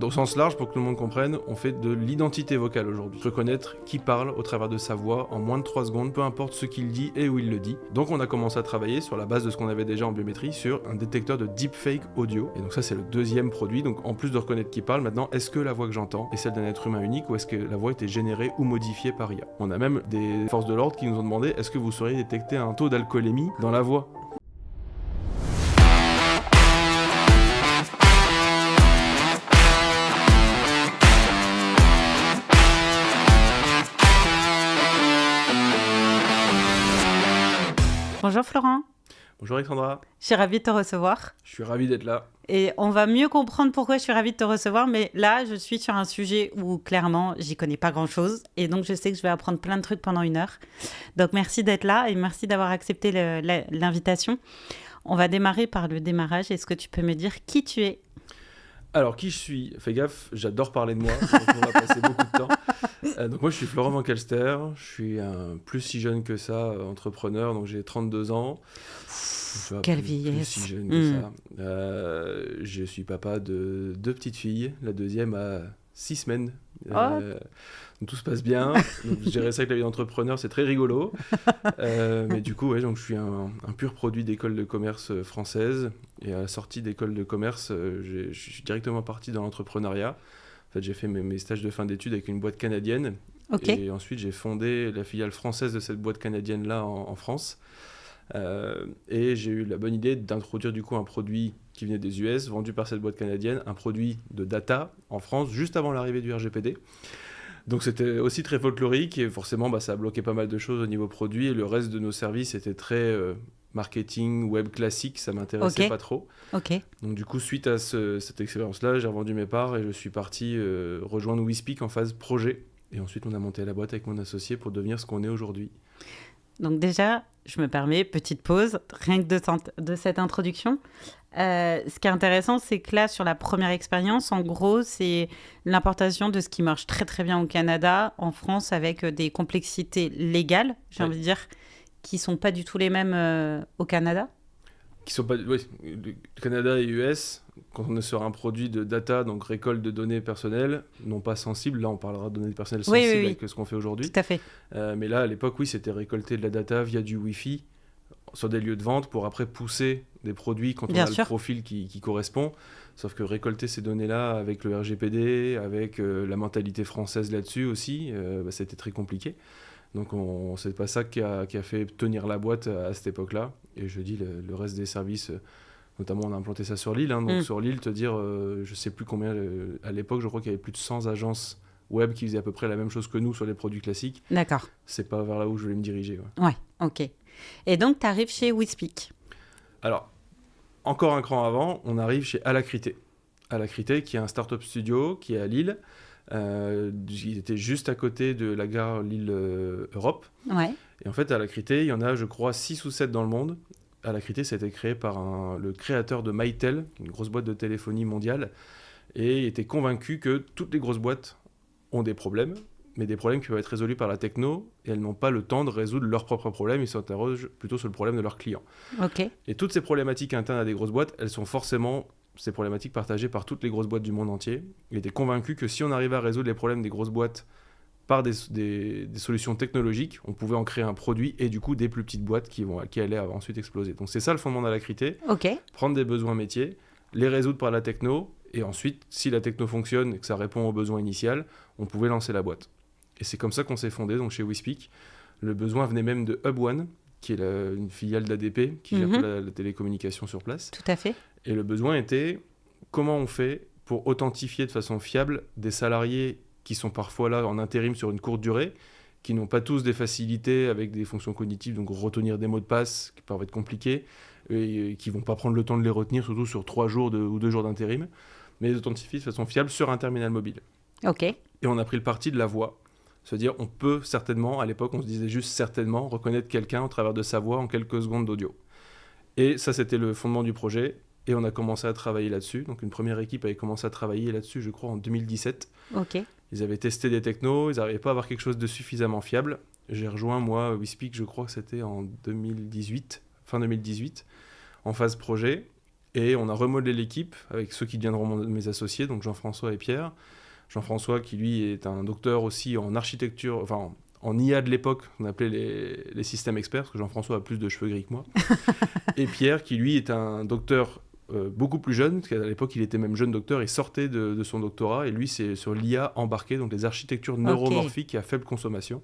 Au sens large, pour que tout le monde comprenne, on fait de l'identité vocale aujourd'hui. Reconnaître qui parle au travers de sa voix en moins de 3 secondes, peu importe ce qu'il dit et où il le dit. Donc on a commencé à travailler sur la base de ce qu'on avait déjà en biométrie sur un détecteur de deepfake audio. Et donc ça c'est le deuxième produit. Donc en plus de reconnaître qui parle, maintenant est-ce que la voix que j'entends est celle d'un être humain unique ou est-ce que la voix a été générée ou modifiée par IA? On a même des forces de l'ordre qui nous ont demandé est-ce que vous sauriez détecter un taux d'alcoolémie dans la voix? Bonjour Florent, Bonjour Alexandra, je suis ravie de te recevoir. je suis ravi d'être là. Et on va mieux comprendre pourquoi je suis ravie de te recevoir, mais là, je suis sur un sujet où clairement, j'y connais pas grand-chose. Et donc, je sais que je vais apprendre plein de trucs pendant 1 heure. Donc, merci d'être là et merci d'avoir accepté l'invitation. On va démarrer par le démarrage. Est-ce que tu peux me dire qui tu es ? Alors, qui je suis? Fais gaffe, j'adore parler de moi, donc on va passer beaucoup de temps. Donc moi, je suis Florent Van Kelster, je suis un plus si jeune que ça, entrepreneur, donc j'ai 32 ans. Quelle Plus vieillesse. si jeune que ça. Je suis papa de 2 petites filles, la deuxième a 6 semaines. Donc tout se passe bien. Donc, gérer ça avec la vie d'entrepreneur, c'est très rigolo. Mais du coup, ouais, donc, je suis un pur produit d'école de commerce française. Et à la sortie d'école de commerce, je suis directement parti dans l'entrepreneuriat. En fait, j'ai fait mes stages de fin d'études avec une boîte canadienne. Ok. Et ensuite, j'ai fondé la filiale française de cette boîte canadienne-là en France. Et j'ai eu la bonne idée d'introduire du coup un produit qui venait des US, vendu par cette boîte canadienne, un produit de data en France, juste avant l'arrivée du RGPD. Donc c'était aussi très folklorique et forcément ça a bloqué pas mal de choses au niveau produit et le reste de nos services était très marketing, web classique, ça m'intéressait pas trop. Ok. Donc du coup, suite à cette expérience-là, j'ai revendu mes parts et je suis parti rejoindre WeSpeak en phase projet. Et ensuite, on a monté la boîte avec mon associé pour devenir ce qu'on est aujourd'hui. Donc déjà, je me permets, petite pause, rien que de cette introduction. Ce qui est intéressant, c'est que là, sur la première expérience, en gros, c'est l'importation de ce qui marche très très bien au Canada, en France, avec des complexités légales, j'ai envie de dire, qui ne sont pas du tout les mêmes au Canada. Qui sont pas, oui, le Canada et US, quand on est sur un produit de data, donc récolte de données personnelles, non pas sensibles, là on parlera de données personnelles sensibles Oui. avec ce qu'on fait aujourd'hui. Tout à fait. Mais là, à l'époque, oui, c'était récolter de la data via du Wi-Fi sur des lieux de vente pour après pousser des produits quand on Bien a sûr. le profil qui correspond. Sauf que récolter ces données-là avec le RGPD, avec la mentalité française là-dessus aussi, c'était très compliqué. Donc c'est pas ça qui a fait tenir la boîte à cette époque-là. Et je dis le reste des services, notamment on a implanté ça sur l'île. Donc sur l'île, te dire, je sais plus combien, à l'époque je crois qu'il y avait plus de 100 agences web qui faisaient à peu près la même chose que nous sur les produits classiques. D'accord. C'est pas vers là où je voulais me diriger. Ouais, ok. Et donc, tu arrives chez WeSpeak. Alors, encore un cran avant, on arrive chez Alacrité. Alacrité, qui est un startup studio qui est à Lille. Il était juste à côté de la gare Lille-Europe. Ouais. Et en fait, Alacrité, il y en a, je crois, 6 ou 7 dans le monde. Alacrité, ça a été créé par le créateur de Mytel, une grosse boîte de téléphonie mondiale. Et il était convaincu que toutes les grosses boîtes ont des problèmes, mais des problèmes qui peuvent être résolus par la techno, et elles n'ont pas le temps de résoudre leurs propres problèmes, ils s'interrogent plutôt sur le problème de leurs clients. Ok. Et toutes ces problématiques internes à des grosses boîtes, elles sont forcément ces problématiques partagées par toutes les grosses boîtes du monde entier. Il était convaincu que si on arrivait à résoudre les problèmes des grosses boîtes par des solutions technologiques, on pouvait en créer un produit et du coup des plus petites boîtes qui allaient ensuite exploser. Donc c'est ça le fondement d'Alacrité, Ok. prendre des besoins métiers, les résoudre par la techno, et ensuite, si la techno fonctionne et que ça répond aux besoins initiaux, on pouvait lancer la boîte. Et c'est comme ça qu'on s'est fondé donc chez WeSpeak. Le besoin venait même de HubOne, qui est une filiale d'ADP, qui gère la télécommunication sur place. Tout à fait. Et le besoin était, comment on fait pour authentifier de façon fiable des salariés qui sont parfois là en intérim sur une courte durée, qui n'ont pas tous des facilités avec des fonctions cognitives, donc retenir des mots de passe qui peuvent être compliqués, et qui ne vont pas prendre le temps de les retenir, surtout sur 3 jours ou 2 jours d'intérim, mais les authentifier de façon fiable sur un terminal mobile. Ok. Et on a pris le parti de la voix. Se dire, on peut certainement, à l'époque on se disait juste certainement, reconnaître quelqu'un au travers de sa voix en quelques secondes d'audio. Et ça, c'était le fondement du projet. Et on a commencé à travailler là-dessus. Donc une première équipe avait commencé à travailler là-dessus, je crois, en 2017. Ok. Ils avaient testé des technos, ils n'arrivaient pas à avoir quelque chose de suffisamment fiable. J'ai rejoint, moi, WeSpeak, je crois que c'était en 2018, fin 2018, en phase projet. Et on a remodelé l'équipe avec ceux qui deviendront mes associés, donc Jean-François et Pierre. Jean-François qui lui est un docteur aussi en architecture, enfin en IA de l'époque, on appelait les systèmes experts, parce que Jean-François a plus de cheveux gris que moi. Et Pierre qui lui est un docteur beaucoup plus jeune, parce qu'à l'époque il était même jeune docteur, il sortait de son doctorat, et lui c'est sur l'IA embarquée, donc les architectures neuromorphiques à faible consommation.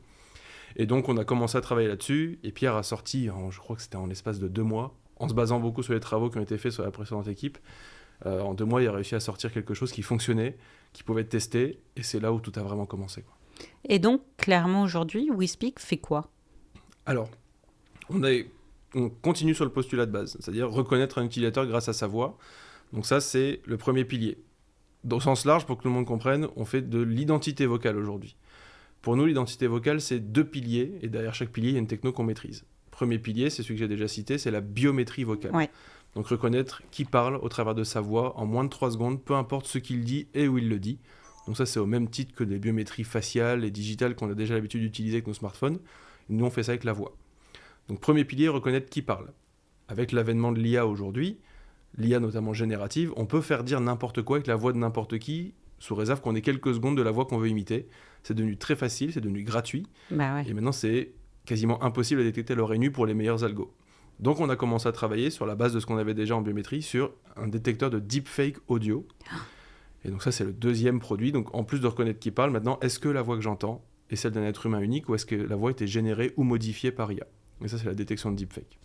Et donc on a commencé à travailler là-dessus, et Pierre a sorti, je crois que c'était en l'espace de 2 mois, en se basant beaucoup sur les travaux qui ont été faits sur la précédente équipe. En 2 mois, il a réussi à sortir quelque chose qui fonctionnait, qui pouvait être testé, et c'est là où tout a vraiment commencé, quoi. Et donc, clairement, aujourd'hui, WeSpeak fait quoi? Alors, on continue sur le postulat de base, c'est-à-dire reconnaître un utilisateur grâce à sa voix. Donc ça, c'est le premier pilier. Dans le sens large, pour que tout le monde comprenne, on fait de l'identité vocale aujourd'hui. Pour nous, l'identité vocale, c'est 2 piliers, et derrière chaque pilier, il y a une techno qu'on maîtrise. Premier pilier, c'est celui que j'ai déjà cité, c'est la biométrie vocale. Ouais. Donc reconnaître qui parle au travers de sa voix en moins de 3 secondes, peu importe ce qu'il dit et où il le dit. Donc ça, c'est au même titre que des biométries faciales et digitales qu'on a déjà l'habitude d'utiliser avec nos smartphones. Nous, on fait ça avec la voix. Donc premier pilier, reconnaître qui parle. Avec l'avènement de l'IA aujourd'hui, l'IA notamment générative, on peut faire dire n'importe quoi avec la voix de n'importe qui, sous réserve qu'on ait quelques secondes de la voix qu'on veut imiter. C'est devenu très facile, c'est devenu gratuit. Bah ouais. Et maintenant, c'est quasiment impossible à détecter l'oreille nue pour les meilleurs algos. Donc on a commencé à travailler sur la base de ce qu'on avait déjà en biométrie sur un détecteur de deepfake audio. Et donc ça, c'est le deuxième produit. Donc en plus de reconnaître qui parle, maintenant, est-ce que la voix que j'entends est celle d'un être humain unique ou est-ce que la voix a été générée ou modifiée par IA? Et ça, c'est la détection de deepfake.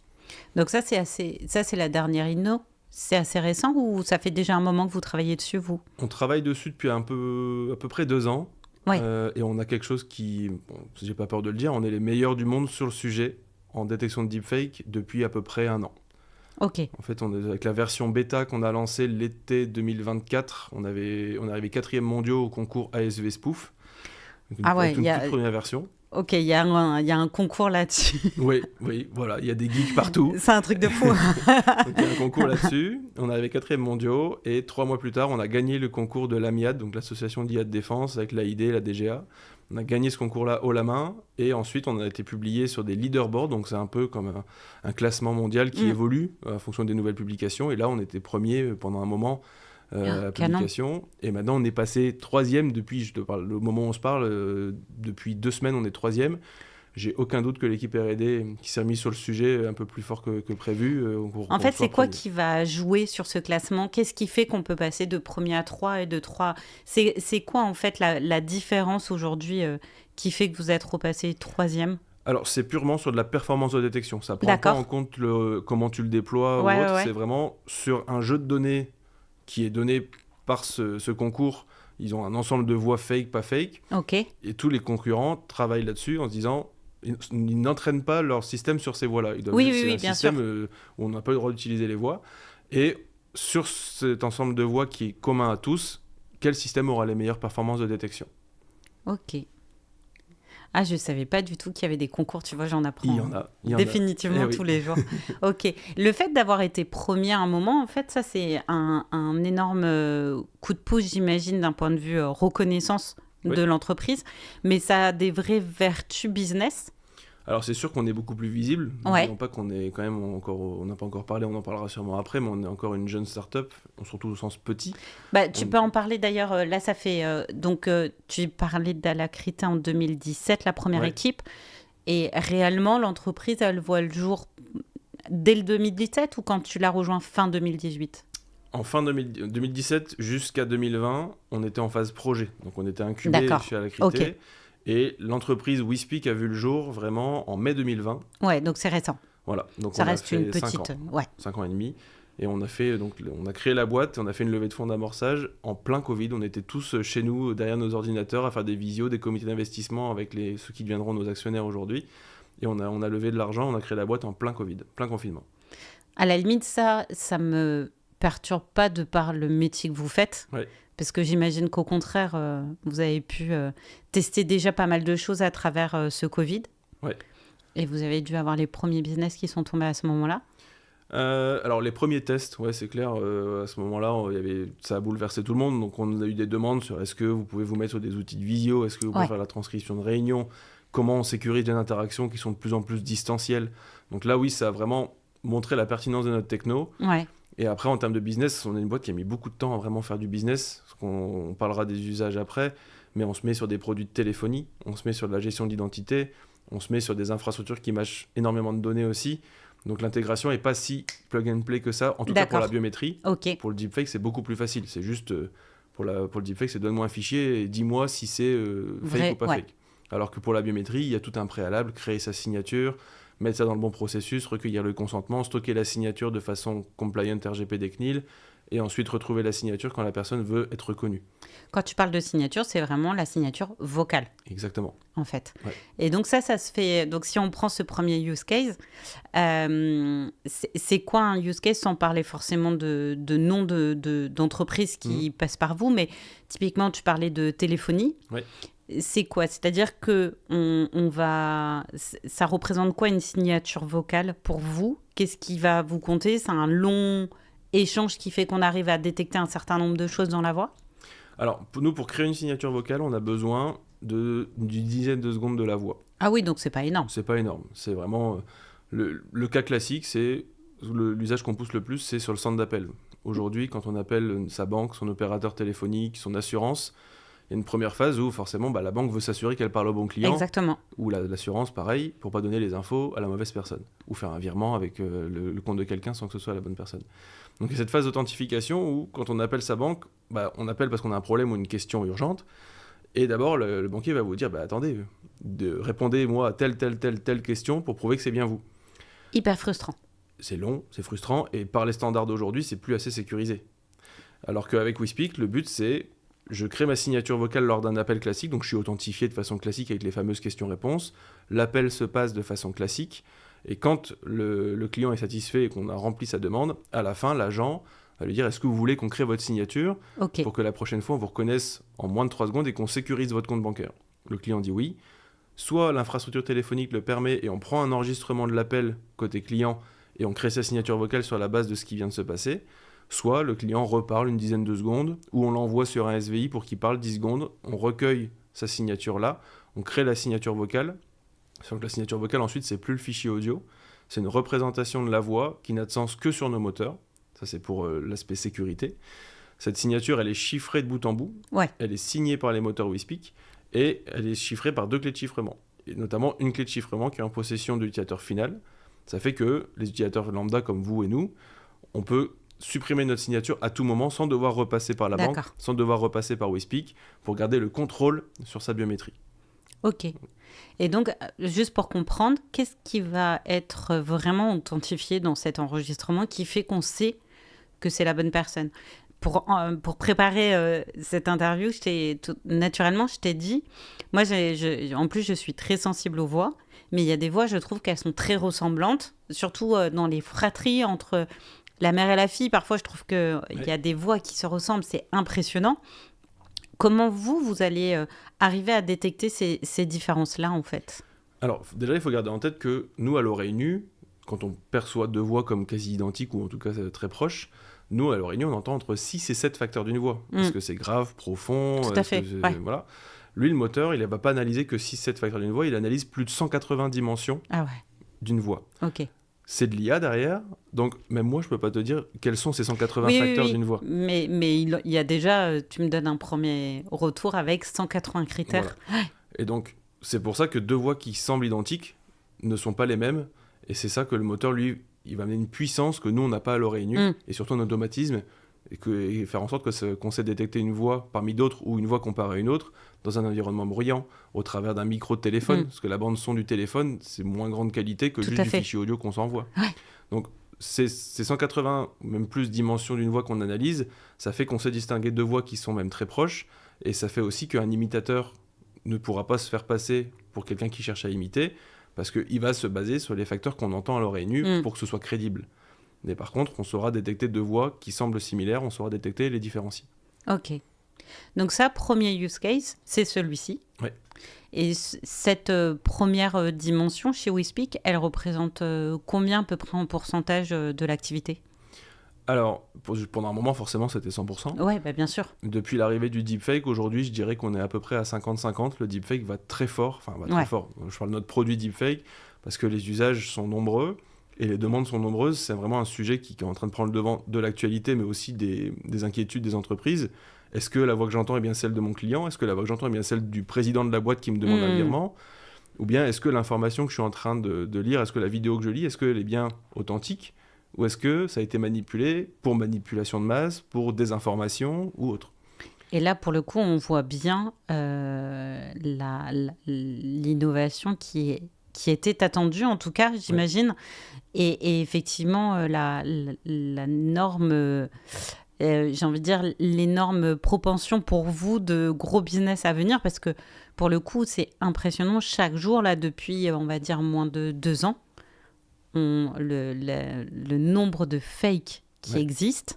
Donc ça, c'est la dernière inno. C'est assez récent ou ça fait déjà un moment que vous travaillez dessus, vous? On travaille dessus depuis à peu près 2 ans. Ouais. Et on a quelque chose qui, bon, j'ai pas peur de le dire, on est les meilleurs du monde sur le sujet en détection de deepfake depuis à peu près 1 an. Ok. En fait, avec la version bêta qu'on a lancée l'été 2024, on est arrivé 4e mondiaux au concours ASV Spoof. Avec une toute première version. Ok, il y a un concours là-dessus. Oui, voilà, il y a des geeks partout. C'est un truc de fou. Donc il y a un concours là-dessus, on est arrivé 4e mondiaux, et 3 mois plus tard, on a gagné le concours de l'AMIAD, donc l'association d'IA de défense, avec l'AID, la DGA. On a gagné ce concours-là haut la main, et ensuite on a été publié sur des leaderboards, donc c'est un peu comme un classement mondial qui évolue en fonction des nouvelles publications, et là on était premier pendant un moment à la publication, et maintenant on est passé 3e depuis, je te parle, le moment où on se parle, depuis 2 semaines on est 3e. J'ai aucun doute que l'équipe R&D qui s'est remise sur le sujet un peu plus fort que prévu. En fait, c'est quoi qui va jouer sur ce classement? Qu'est-ce qui fait qu'on peut passer de premier à 3 et de 3? C'est quoi en fait la différence aujourd'hui qui fait que vous êtes repassé 3e? Alors, c'est purement sur de la performance de détection. Ça prend pas en compte comment tu le déploies ou autre. Ouais. C'est vraiment sur un jeu de données qui est donné par ce concours. Ils ont un ensemble de voix fake, pas fake. Ok. Et tous les concurrents travaillent là-dessus en se disant... Ils n'entraînent pas leur système sur ces voix-là. Ils oui, un bien système sûr. Où on n'a pas le droit d'utiliser les voix. Et sur cet ensemble de voix qui est commun à tous, quel système aura les meilleures performances de détection? Ok. Ah, je ne savais pas du tout qu'il y avait des concours, tu vois, j'en apprends. Il y en a. Définitivement tous les jours. Ok. Le fait d'avoir été premier à un moment, en fait, ça, c'est un énorme coup de pouce, j'imagine, d'un point de vue reconnaissance de l'entreprise, mais ça a des vraies vertus business. Alors c'est sûr qu'on est beaucoup plus visible. Ouais. Non pas qu'on est quand même encore, on n'a pas encore parlé, on en parlera sûrement après, mais on est encore une jeune start-up, surtout au sens petit. Bah, tu peux en parler d'ailleurs. Là, ça fait tu parlais d'Alacrité en 2017, la première équipe, et réellement l'entreprise, elle voit le jour dès le 2017 ou quand tu l'as rejoint fin 2018? En fin 2017 jusqu'à 2020, on était en phase projet. Donc on était incubé chez Alacrité. Okay. Et l'entreprise WeSpeak a vu le jour vraiment en mai 2020. Ouais, donc c'est récent. Voilà. Donc ça reste une petite... 5 ans et demi. Et on a créé la boîte, on a fait une levée de fonds d'amorçage en plein Covid. On était tous chez nous, derrière nos ordinateurs, à faire des visios, des comités d'investissement avec ceux qui deviendront nos actionnaires aujourd'hui. Et on a levé de l'argent, on a créé la boîte en plein Covid, plein confinement. À la limite, ça me perturbe pas de par le métier que vous faites, parce que j'imagine qu'au contraire, vous avez pu tester déjà pas mal de choses à travers ce Covid. Ouais. Et vous avez dû avoir les premiers business qui sont tombés à ce moment-là. Alors les premiers tests, c'est clair, à ce moment-là, ça a bouleversé tout le monde, donc on a eu des demandes sur est-ce que vous pouvez vous mettre sur des outils de visio, est-ce que vous pouvez faire la transcription de réunion, comment on sécurise les interactions qui sont de plus en plus distancielles. Donc là, oui, ça a vraiment montré la pertinence de notre techno. Ouais. Et après, en termes de business, on est une boîte qui a mis beaucoup de temps à vraiment faire du business, parce qu'on parlera des usages après, mais on se met sur des produits de téléphonie, on se met sur de la gestion d'identité, on se met sur des infrastructures qui mâchent énormément de données aussi. Donc l'intégration n'est pas si plug and play que ça, en tout cas pour la biométrie. Okay. Pour le deepfake, c'est beaucoup plus facile. C'est juste, pour le deepfake, c'est donne-moi un fichier et dis-moi si c'est fake ou pas fake. Alors que pour la biométrie, il y a tout un préalable, créer sa signature, mettre ça dans le bon processus, recueillir le consentement, stocker la signature de façon compliant RGPD CNIL, et ensuite retrouver la signature quand la personne veut être reconnue. Quand tu parles de signature, c'est vraiment la signature vocale. Exactement. En fait. Ouais. Et donc ça se fait... Donc si on prend ce premier use case, c'est quoi un use case sans parler forcément de nom d'entreprise qui passe par vous, mais typiquement, tu parlais de téléphonie. Oui. C'est quoi? C'est-à-dire que ça représente quoi une signature vocale pour vous? Qu'est-ce qui va vous compter? C'est un long échange qui fait qu'on arrive à détecter un certain nombre de choses dans la voix? Alors, pour créer une signature vocale, on a besoin d'une dizaine de secondes de la voix. Ah oui, donc c'est pas énorme. C'est pas énorme. C'est vraiment... le cas classique, c'est... L'usage qu'on pousse le plus, c'est sur le centre d'appel. Aujourd'hui, quand on appelle sa banque, son opérateur téléphonique, son assurance, il y a une première phase où forcément la banque veut s'assurer qu'elle parle au bon client. Exactement. Ou l'assurance, pareil, pour pas donner les infos à la mauvaise personne. Ou faire un virement avec le compte de quelqu'un sans que ce soit la bonne personne. Donc il y a cette phase d'authentification où, quand on appelle sa banque, on appelle parce qu'on a un problème ou une question urgente. Et d'abord, le banquier va vous dire, attendez, répondez-moi à telle question pour prouver que c'est bien vous. Hyper frustrant. C'est long, c'est frustrant, et par les standards d'aujourd'hui, c'est plus assez sécurisé. Alors qu'avec WeSpeak, le but c'est, je crée ma signature vocale lors d'un appel classique, donc je suis authentifié de façon classique avec les fameuses questions-réponses, l'appel se passe de façon classique, et quand le client est satisfait et qu'on a rempli sa demande, à la fin, l'agent va lui dire, est-ce que vous voulez qu'on crée votre signature pour que la prochaine fois, on vous reconnaisse en moins de 3 secondes et qu'on sécurise votre compte bancaire? Le client dit oui. Soit l'infrastructure téléphonique le permet et on prend un enregistrement de l'appel côté client et on crée sa signature vocale sur la base de ce qui vient de se passer. Soit le client reparle une dizaine de secondes ou on l'envoie sur un SVI pour qu'il parle 10 secondes. On recueille sa signature là, on crée la signature vocale. Sauf que la signature vocale, ensuite, c'est plus le fichier audio. C'est une représentation de la voix qui n'a de sens que sur nos moteurs. Ça, c'est pour l'aspect sécurité. Cette signature, elle est chiffrée de bout en bout. Ouais. Elle est signée par les moteurs WeSpeak et elle est chiffrée par 2 clés de chiffrement. Et notamment une clé de chiffrement qui est en possession de l'utilisateur final. Ça fait que les utilisateurs lambda comme vous et nous, on peut supprimer notre signature à tout moment sans devoir repasser par la banque, sans devoir repasser par WeSpeak pour garder le contrôle sur sa biométrie. Ok. Et donc, juste pour comprendre, qu'est-ce qui va être vraiment authentifié dans cet enregistrement qui fait qu'on sait que c'est la bonne personne? Pour préparer cette interview, naturellement, je t'ai dit, moi, en plus, je suis très sensible aux voix, mais il y a des voix, je trouve qu'elles sont très ressemblantes, surtout dans les fratries entre la mère et la fille. Parfois, je trouve qu'il y a des voix qui se ressemblent, c'est impressionnant. Comment vous allez arriver à détecter ces différences-là, en fait? Alors, déjà, il faut garder en tête que nous, à l'oreille nue, quand on perçoit 2 voix comme quasi identiques, ou en tout cas très proches, nous, à l'oreille nue, on entend entre 6 et 7 facteurs d'une voix. Est-ce que c'est grave, profond? Tout à fait, Voilà. Lui, le moteur, il ne va pas analyser que 6-7 facteurs d'une voix, il analyse plus de 180 dimensions d'une voix. Ok. C'est de l'IA derrière, donc même moi, je ne peux pas te dire quels sont ces 180 facteurs d'une voix. Mais il y a déjà, tu me donnes un premier retour avec 180 critères. Voilà. Et donc, c'est pour ça que 2 voix qui semblent identiques ne sont pas les mêmes, et c'est ça que le moteur, lui, il va amener une puissance que nous, on n'a pas à l'oreille nue, et surtout un automatisme, et faire en sorte qu'on sait détecter une voix parmi d'autres, ou une voix comparée à une autre, dans un environnement bruyant, au travers d'un micro de téléphone, parce que la bande son du téléphone, c'est moins grande qualité que juste du fichier audio qu'on s'envoie. Ouais. Donc, ces 180, même plus dimensions d'une voix qu'on analyse, ça fait qu'on sait distinguer 2 voix qui sont même très proches, et ça fait aussi qu'un imitateur ne pourra pas se faire passer pour quelqu'un qui cherche à imiter, parce qu'il va se baser sur les facteurs qu'on entend à l'oreille nue pour que ce soit crédible. Mais par contre, on saura détecter 2 voix qui semblent similaires, on saura détecter et les différencier. Ok. Donc ça, premier use case, c'est celui-ci. Ouais. Et cette première dimension chez WeSpeak, elle représente combien à peu près en pourcentage de l'activité? Alors, pendant un moment, forcément, c'était 100%. Oui, bien sûr. Depuis l'arrivée du deepfake, aujourd'hui, je dirais qu'on est à peu près à 50-50. Le deepfake va très fort. Enfin, très fort. Je parle de notre produit deepfake parce que les usages sont nombreux Et les demandes sont nombreuses. C'est vraiment un sujet qui est en train de prendre le devant de l'actualité, mais aussi des inquiétudes des entreprises. Est-ce que la voix que j'entends est bien celle de mon client? Est-ce que la voix que j'entends est bien celle du président de la boîte qui me demande un virement? Ou bien est-ce que l'information que je suis en train de lire, est-ce que la vidéo que je lis, est-ce qu'elle est bien authentique? Ou est-ce que ça a été manipulé pour manipulation de masse, pour désinformation ou autre? Et là, pour le coup, on voit bien l'innovation qui était attendue, en tout cas, j'imagine. Et effectivement, la norme, j'ai envie de dire, l'énorme propension pour vous de gros business à venir, parce que pour le coup, c'est impressionnant. Chaque jour, là, depuis, on va dire, moins de 2 ans, le nombre de fakes qui existent.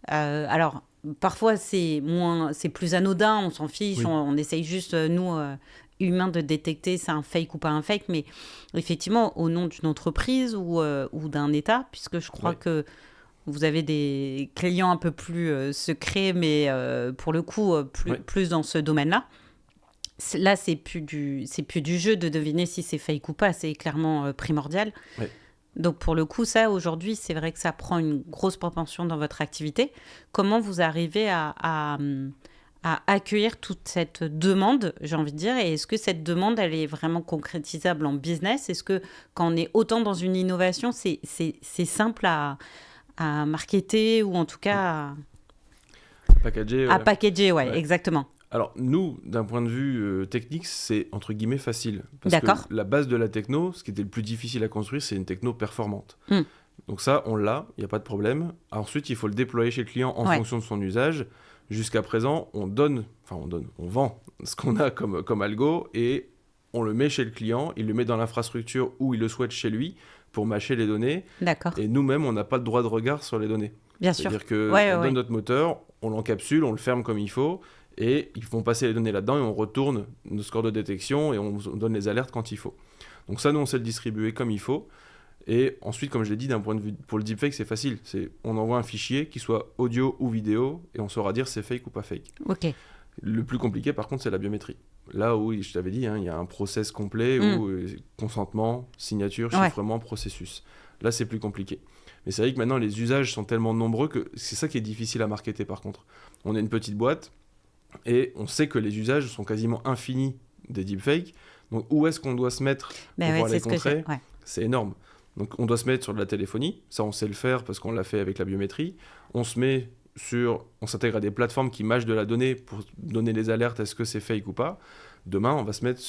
Alors, parfois, c'est plus anodin, on s'en fiche, on essaye juste, nous, humains, de détecter c'est un fake ou pas un fake, mais effectivement, au nom d'une entreprise ou d'un État, puisque je crois que vous avez des clients un peu plus secrets, mais pour le coup, plus dans ce domaine-là. Là, c'est plus du jeu de deviner si c'est fake ou pas, c'est clairement primordial. Oui. Donc, pour le coup, ça, aujourd'hui, c'est vrai que ça prend une grosse propension dans votre activité. Comment vous arrivez à accueillir toute cette demande, j'ai envie de dire, et est-ce que cette demande, elle est vraiment concrétisable en business? Est-ce que quand on est autant dans une innovation, c'est simple à marketer ou en tout cas à packager, exactement. Alors, nous, d'un point de vue technique, c'est entre guillemets facile. Parce que la base de la techno, ce qui était le plus difficile à construire, c'est une techno performante. Donc ça, on l'a, il n'y a pas de problème. Ensuite, il faut le déployer chez le client en fonction de son usage. Jusqu'à présent, on vend ce qu'on a comme algo et on le met chez le client, il le met dans l'infrastructure où il le souhaite chez lui pour mâcher les données. D'accord. Et nous-mêmes, on n'a pas de droit de regard sur les données. Bien sûr. C'est-à-dire qu'on donne notre moteur, on l'encapsule, on le ferme comme il faut. Et ils vont passer les données là-dedans et on retourne nos scores de détection et on donne les alertes quand il faut. Donc ça, nous, on sait le distribuer comme il faut. Et ensuite, comme je l'ai dit, d'un point de vue pour le deepfake, c'est facile. On envoie un fichier qui soit audio ou vidéo et on saura dire c'est fake ou pas fake. Ok. Le plus compliqué, par contre, c'est la biométrie. Là où, je t'avais dit, il y a un process complet où consentement, signature, chiffrement, processus. Là, c'est plus compliqué. Mais c'est vrai que maintenant, les usages sont tellement nombreux que c'est ça qui est difficile à marketer, par contre. On est une petite boîte. Et on sait que les usages sont quasiment infinis des deepfakes. Donc, où est-ce qu'on doit se mettre pour pouvoir les contrer? C'est énorme. Donc, on doit se mettre sur de la téléphonie. Ça, on sait le faire parce qu'on l'a fait avec la biométrie. On s'intègre à des plateformes qui mâchent de la donnée pour donner les alertes, est-ce que c'est fake ou pas. Demain, on va se mettre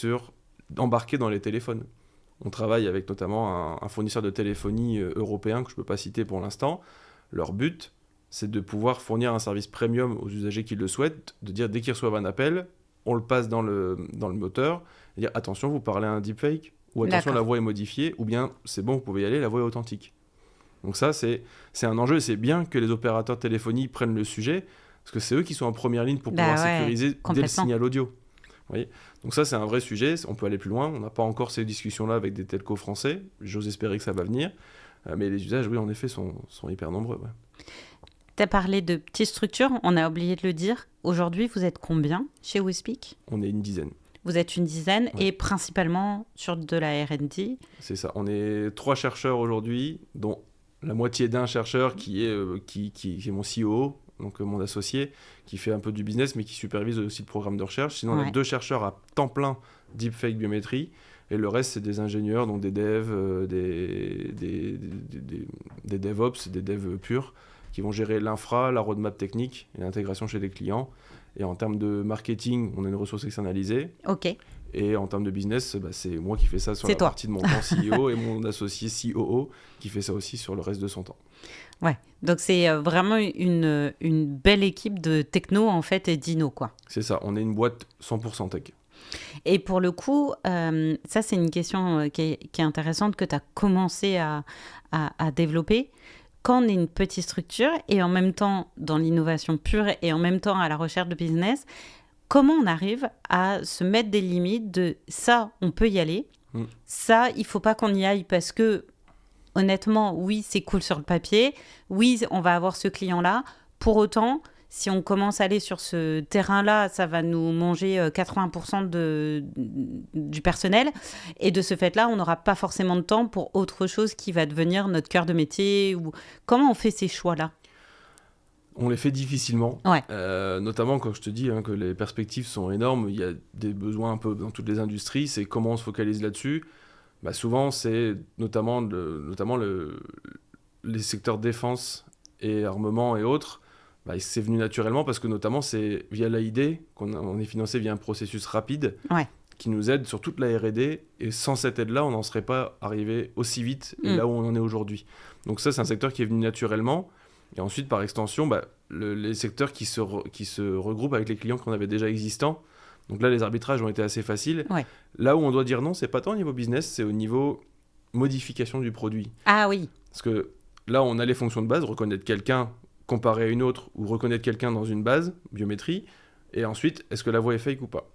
embarquer dans les téléphones. On travaille avec notamment un fournisseur de téléphonie européen que je ne peux pas citer pour l'instant. Leur but, c'est de pouvoir fournir un service premium aux usagers qui le souhaitent, de dire dès qu'ils reçoivent un appel, on le passe dans le moteur, et dire attention, vous parlez à un deepfake, ou attention, la voix est modifiée, ou bien c'est bon, vous pouvez y aller, la voix est authentique. Donc ça, c'est un enjeu, et c'est bien que les opérateurs de téléphonie prennent le sujet, parce que c'est eux qui sont en première ligne pour pouvoir sécuriser dès le signal audio. Vous voyez ? Donc ça, c'est un vrai sujet, on peut aller plus loin, on n'a pas encore ces discussions-là avec des telcos français, j'ose espérer que ça va venir, mais les usages, oui, en effet, sont hyper nombreux. Ouais. Tu as parlé de petites structures, on a oublié de le dire. Aujourd'hui, vous êtes combien chez WeSpeak ? On est une dizaine. Vous êtes une dizaine et principalement sur de la R&D. C'est ça, on est 3 chercheurs aujourd'hui, dont la moitié d'un chercheur qui est mon CEO, donc mon associé, qui fait un peu du business mais qui supervise aussi le programme de recherche. Sinon, on a 2 chercheurs à temps plein deepfake biométrie. Et le reste, c'est des ingénieurs, donc des devs, des DevOps, des devs purs, qui vont gérer l'infra, la roadmap technique et l'intégration chez les clients. Et en termes de marketing, on a une ressource externalisée. Ok. Et en termes de business, c'est moi qui fais ça sur la partie de mon temps CEO et mon associé COO qui fait ça aussi sur le reste de son temps. Ouais, donc c'est vraiment une belle équipe de techno en fait et d'inno, quoi. C'est ça, on est une boîte 100% tech. Et pour le coup, ça c'est une question qui est intéressante que tu as commencé à développer. Quand on est une petite structure et en même temps dans l'innovation pure et en même temps à la recherche de business, comment on arrive à se mettre des limites de ça, on peut y aller, ça, il ne faut pas qu'on y aille parce que honnêtement, oui, c'est cool sur le papier, oui, on va avoir ce client-là, pour autant, si on commence à aller sur ce terrain-là, ça va nous manger 80% du personnel. Et de ce fait-là, on n'aura pas forcément de temps pour autre chose qui va devenir notre cœur de métier. Ou... Comment on fait ces choix-là ? On les fait difficilement, Ouais. Notamment quand je te dis que les perspectives sont énormes, il y a des besoins un peu dans toutes les industries, c'est comment on se focalise là-dessus. Souvent, c'est notamment les secteurs défense et armement et autres, c'est venu naturellement parce que notamment c'est via l'AID qu'on est financé via un processus rapide qui nous aide sur toute la R&D, et sans cette aide-là, on n'en serait pas arrivé aussi vite et là où on en est aujourd'hui. Donc ça, c'est un secteur qui est venu naturellement. Et ensuite, par extension, les secteurs qui se regroupent avec les clients qu'on avait déjà existants. Donc là, les arbitrages ont été assez faciles. Ouais. Là où on doit dire non, c'est pas tant au niveau business, c'est au niveau modification du produit. Ah oui. Parce que là, on a les fonctions de base, reconnaître quelqu'un comparé à une autre, ou reconnaître quelqu'un dans une base, biométrie. Et ensuite, est-ce que la voix est fake ou pas ?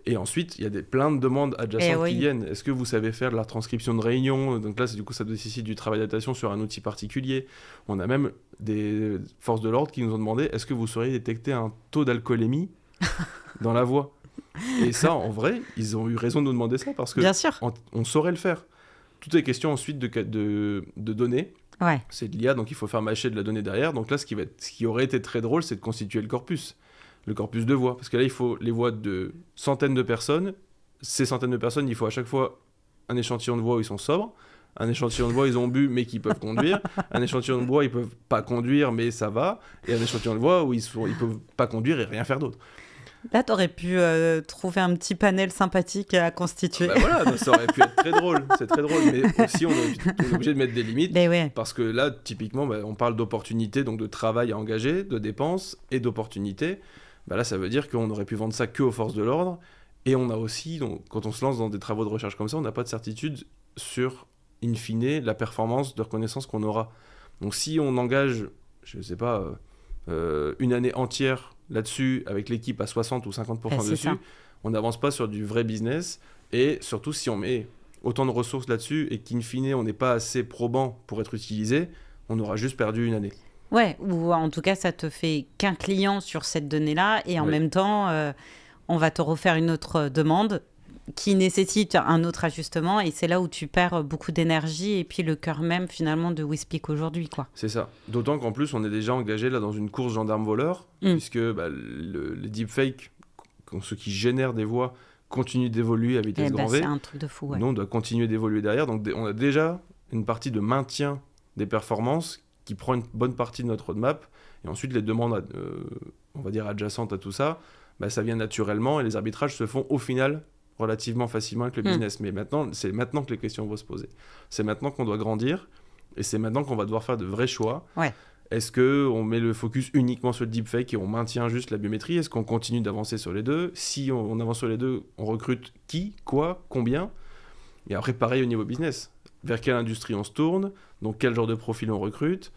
Et ensuite, il y a plein de demandes adjacentes qui viennent. Est-ce que vous savez faire de la transcription de réunion ? Donc là, ça nécessite du travail d'adaptation sur un outil particulier. On a même des forces de l'ordre qui nous ont demandé, est-ce que vous sauriez détecter un taux d'alcoolémie dans la voix ? Et ça, en vrai, ils ont eu raison de nous demander ça parce que Bien sûr. On saurait le faire. Toutes les questions ensuite de données, c'est de l'IA, donc il faut faire mâcher de la donnée derrière. Donc là, ce qui aurait été très drôle, c'est de constituer le corpus de voix. Parce que là, il faut les voix de centaines de personnes. Ces centaines de personnes, il faut à chaque fois un échantillon de voix où ils sont sobres, un échantillon de voix où ils ont bu mais qui peuvent conduire, un échantillon de voix où ils peuvent pas conduire mais ça va, et un échantillon de voix où ils peuvent pas conduire et rien faire d'autre. Là, tu aurais pu trouver un petit panel sympathique à constituer. Voilà, ça aurait pu être très drôle. C'est très drôle, mais aussi on est obligé de mettre des limites. Parce que là, typiquement, on parle d'opportunités, donc de travail à engager, de dépenses et d'opportunités. Là, ça veut dire qu'on aurait pu vendre ça qu'aux forces de l'ordre. Et on a aussi, donc, quand on se lance dans des travaux de recherche comme ça, on n'a pas de certitude sur, in fine, la performance de reconnaissance qu'on aura. Donc si on engage, je sais pas, une année entière là-dessus, avec l'équipe à 60 ou 50% dessus, on n'avance pas sur du vrai business. Et surtout, si on met autant de ressources là-dessus et qu'in fine, on n'est pas assez probant pour être utilisé, on aura juste perdu une année. Ouais, ou en tout cas, ça te fait qu'un client sur cette donnée-là, et en même temps, on va te refaire une autre demande qui nécessite un autre ajustement, et c'est là où tu perds beaucoup d'énergie et puis le cœur même finalement de WeSpeak aujourd'hui, quoi. C'est ça. D'autant qu'en plus, on est déjà engagé là dans une course gendarme-voleur, puisque les deepfakes, ceux qui génèrent des voix, continuent d'évoluer à vitesse grand V. C'est un truc de fou, ouais. Nous, on doit continuer d'évoluer derrière. Donc on a déjà une partie de maintien des performances qui prend une bonne partie de notre roadmap, et ensuite les demandes, on va dire adjacentes à tout ça, ça vient naturellement, et les arbitrages se font au final relativement facilement avec le business. Mais maintenant, c'est maintenant que les questions vont se poser. C'est maintenant qu'on doit grandir, et c'est maintenant qu'on va devoir faire de vrais choix. Est-ce qu'on met le focus uniquement sur le deepfake et on maintient juste la biométrie ? Est-ce qu'on continue d'avancer sur les deux ? Si on avance sur les deux, on recrute qui, quoi, combien ? Et après, pareil au niveau business. Vers quelle industrie on se tourne ? Donc, quel genre de profil on recrute ?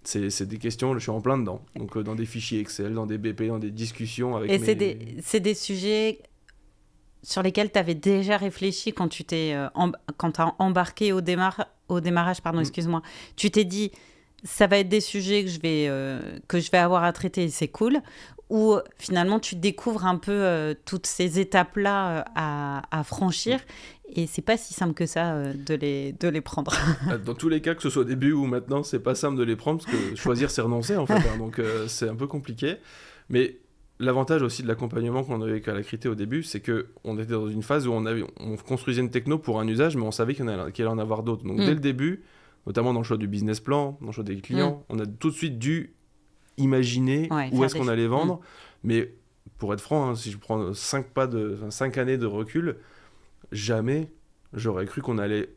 C'est des questions, je suis en plein dedans. Donc, dans des fichiers Excel, dans des BP, dans des discussions avec c'est des sujets sur lesquels tu avais déjà réfléchi quand tu t'es quand t'as embarqué au démarrage, excuse-moi. Tu t'es dit, ça va être des sujets que je vais avoir à traiter, c'est cool. Ou finalement, tu découvres un peu toutes ces étapes-là à franchir. Et c'est pas si simple que ça de les prendre. Dans tous les cas, que ce soit au début ou maintenant, c'est pas simple de les prendre, parce que choisir, c'est renoncer, en fait. Donc, c'est un peu compliqué. Mais l'avantage aussi de l'accompagnement qu'on avait avec Alacrité au début, c'est qu'on était dans une phase où on construisait une techno pour un usage, mais on savait qu'il allait en avoir d'autres. Donc, dès le début, notamment dans le choix du business plan, dans le choix des clients, on a tout de suite dû imaginer où est-ce qu'on allait vendre. Mais pour être franc, si je prends 5 années de recul, jamais j'aurais cru qu'on allait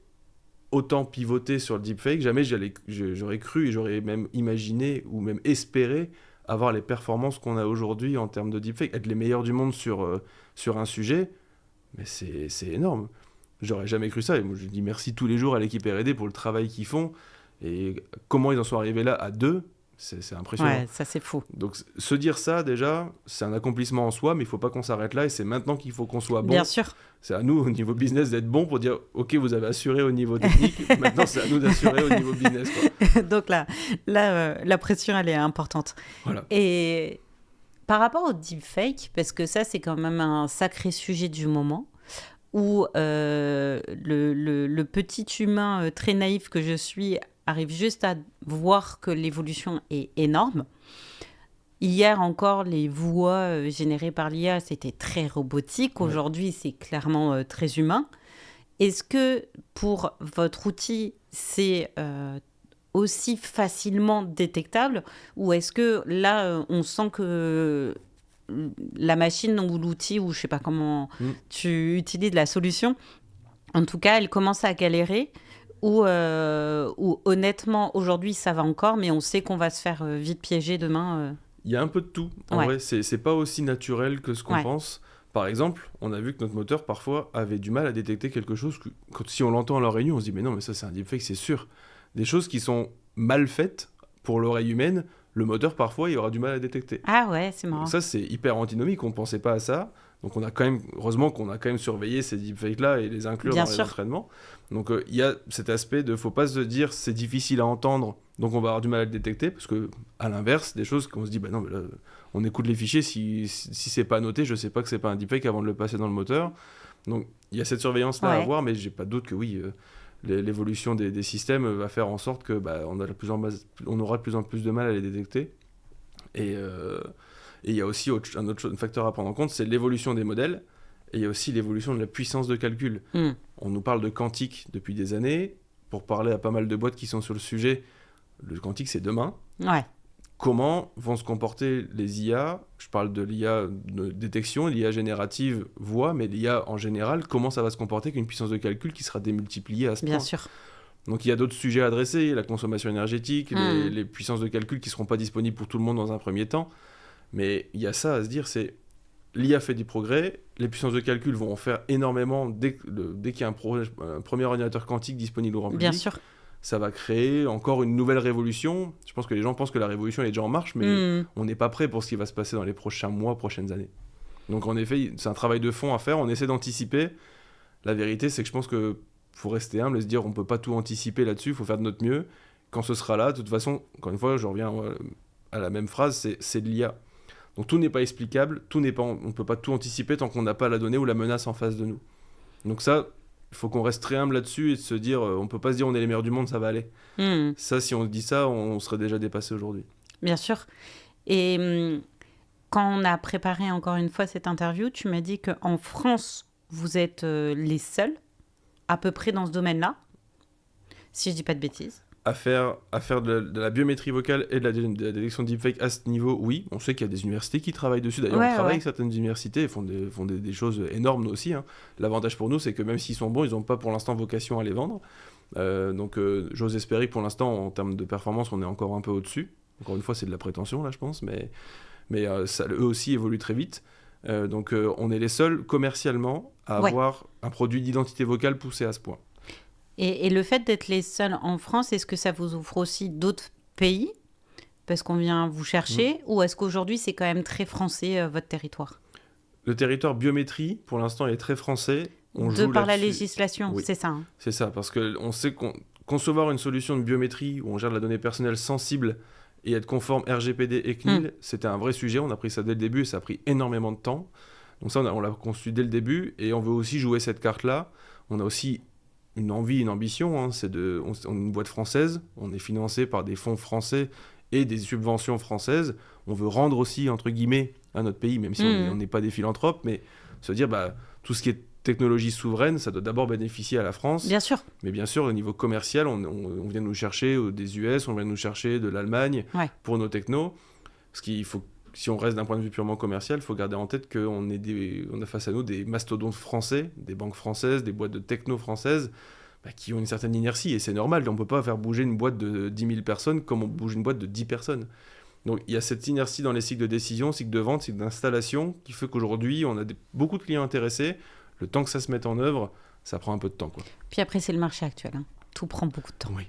autant pivoter sur le deepfake. Jamais j'aurais cru et j'aurais même imaginé ou même espéré avoir les performances qu'on a aujourd'hui en termes de deepfake, être les meilleurs du monde sur un sujet. Mais c'est énorme. J'aurais jamais cru ça. Et moi, je dis merci tous les jours à l'équipe R&D pour le travail qu'ils font et comment ils en sont arrivés là à deux. C'est impressionnant. Ouais, ça c'est fou. Donc se dire ça déjà, c'est un accomplissement en soi, mais il faut pas qu'on s'arrête là et c'est maintenant qu'il faut qu'on soit bon. Bien sûr. C'est à nous au niveau business d'être bon pour dire ok, vous avez assuré au niveau technique, maintenant c'est à nous d'assurer au niveau business, quoi. Donc là, la pression elle est importante. Voilà. Et par rapport au deepfake, parce que ça c'est quand même un sacré sujet du moment, où le petit humain très naïf que je suis arrive juste à voir que l'évolution est énorme. Hier encore, les voix générées par l'IA, c'était très robotique. Ouais. Aujourd'hui, c'est clairement très humain. Est-ce que pour votre outil, c'est aussi facilement détectable, ou est-ce que là, on sent que la machine ou l'outil, ou je ne sais pas comment tu utilises la solution, en tout cas, elle commence à galérer, ou honnêtement, aujourd'hui, ça va encore, mais on sait qu'on va se faire vite piéger demain. Il y a un peu de tout. En vrai, c'est pas aussi naturel que ce qu'on pense. Par exemple, on a vu que notre moteur, parfois, avait du mal à détecter quelque chose que, si on l'entend à l'oreille nue, on se dit « Mais non, mais ça, c'est un deepfake, c'est sûr ». Des choses qui sont mal faites pour l'oreille humaine, le moteur, parfois, il aura du mal à détecter. Ah ouais, c'est marrant. Donc ça, c'est hyper antinomique, on ne pensait pas à ça. Donc on a quand même, heureusement qu'on a quand même surveillé ces deepfakes-là et les inclure dans les entraînements. Donc il y a cet aspect de, faut pas se dire c'est difficile à entendre, donc on va avoir du mal à le détecter, parce que à l'inverse, des choses qu'on se dit, bah non, mais là, on écoute les fichiers, si c'est pas noté, je sais pas que c'est pas un deepfake avant de le passer dans le moteur. Donc il y a cette surveillance-là à avoir, mais j'ai pas de doute que oui, l'évolution des systèmes va faire en sorte que on aura de plus en plus de mal à les détecter. Et il y a aussi un autre facteur à prendre en compte, c'est l'évolution des modèles, et il y a aussi l'évolution de la puissance de calcul. On nous parle de quantique depuis des années. Pour parler à pas mal de boîtes qui sont sur le sujet, le quantique, c'est demain. Ouais. Comment vont se comporter les IA ? Je parle de l'IA de détection, l'IA générative voix, mais l'IA en général, comment ça va se comporter avec une puissance de calcul qui sera démultipliée à ce point ? Bien sûr. Donc il y a d'autres sujets à adresser, la consommation énergétique, les puissances de calcul qui ne seront pas disponibles pour tout le monde dans un premier temps. Mais il y a ça à se dire, c'est l'IA fait du progrès, les puissances de calcul vont en faire énormément dès qu'il y a un premier ordinateur quantique disponible au grand public. Bien sûr. Ça va créer encore une nouvelle révolution. Je pense que les gens pensent que la révolution est déjà en marche, mais on n'est pas prêt pour ce qui va se passer dans les prochains mois, prochaines années. Donc en effet, c'est un travail de fond à faire, on essaie d'anticiper. La vérité, c'est que je pense que faut rester humble et se dire on ne peut pas tout anticiper là-dessus, il faut faire de notre mieux. Quand ce sera là, de toute façon, encore une fois, je reviens à la même phrase, c'est de l'IA. Donc tout n'est pas explicable, on ne peut pas tout anticiper tant qu'on n'a pas la donnée ou la menace en face de nous. Donc ça, il faut qu'on reste très humble là-dessus et se dire, on ne peut pas se dire on est les meilleurs du monde, ça va aller. Ça, si on se dit ça, on serait déjà dépassé aujourd'hui. Bien sûr. Et quand on a préparé encore une fois cette interview, tu m'as dit qu'en France, vous êtes les seuls à peu près dans ce domaine-là, si je dis pas de bêtises. À faire de la biométrie vocale et de la détection de deepfake à ce niveau, oui. On sait qu'il y a des universités qui travaillent dessus. D'ailleurs, on travaille avec certaines universités et font des choses énormes aussi. Hein. L'avantage pour nous, c'est que même s'ils sont bons, ils n'ont pas pour l'instant vocation à les vendre. Donc, j'ose espérer que pour l'instant, en termes de performance, on est encore un peu au-dessus. Encore une fois, c'est de la prétention, là, je pense. Mais ça, eux aussi évoluent très vite. Donc, on est les seuls, commercialement, à avoir un produit d'identité vocale poussé à ce point. Et le fait d'être les seuls en France, est-ce que ça vous ouvre aussi d'autres pays parce qu'on vient vous chercher ou est-ce qu'aujourd'hui c'est quand même très français votre territoire ? Le territoire biométrie, pour l'instant, est très français. Par la législation, c'est ça. Hein. C'est ça, parce qu'on sait concevoir une solution de biométrie où on gère de la donnée personnelle sensible et être conforme RGPD et CNIL, c'était un vrai sujet. On a pris ça dès le début et ça a pris énormément de temps. Donc ça, on l'a conçu dès le début et on veut aussi jouer cette carte-là. On a aussi une envie, une ambition, hein, on est une boîte française, on est financé par des fonds français et des subventions françaises. On veut rendre aussi, entre guillemets, à notre pays, même si on n'est pas des philanthropes, mais se dire, tout ce qui est technologie souveraine, ça doit d'abord bénéficier à la France. Bien sûr. Mais bien sûr, au niveau commercial, on vient nous chercher des US, on vient nous chercher de l'Allemagne pour nos technos. Parce qu'il faut, si on reste d'un point de vue purement commercial, il faut garder en tête qu'on a face à nous des mastodontes français, des banques françaises, des boîtes de techno françaises, qui ont une certaine inertie. Et c'est normal, on ne peut pas faire bouger une boîte de 10 000 personnes comme on bouge une boîte de 10 personnes. Donc il y a cette inertie dans les cycles de décision, cycles de vente, cycles d'installation, qui fait qu'aujourd'hui, on a beaucoup de clients intéressés. Le temps que ça se mette en œuvre, ça prend un peu de temps, quoi. Puis après, c'est le marché actuel. Hein. tout prend beaucoup de temps. Oui.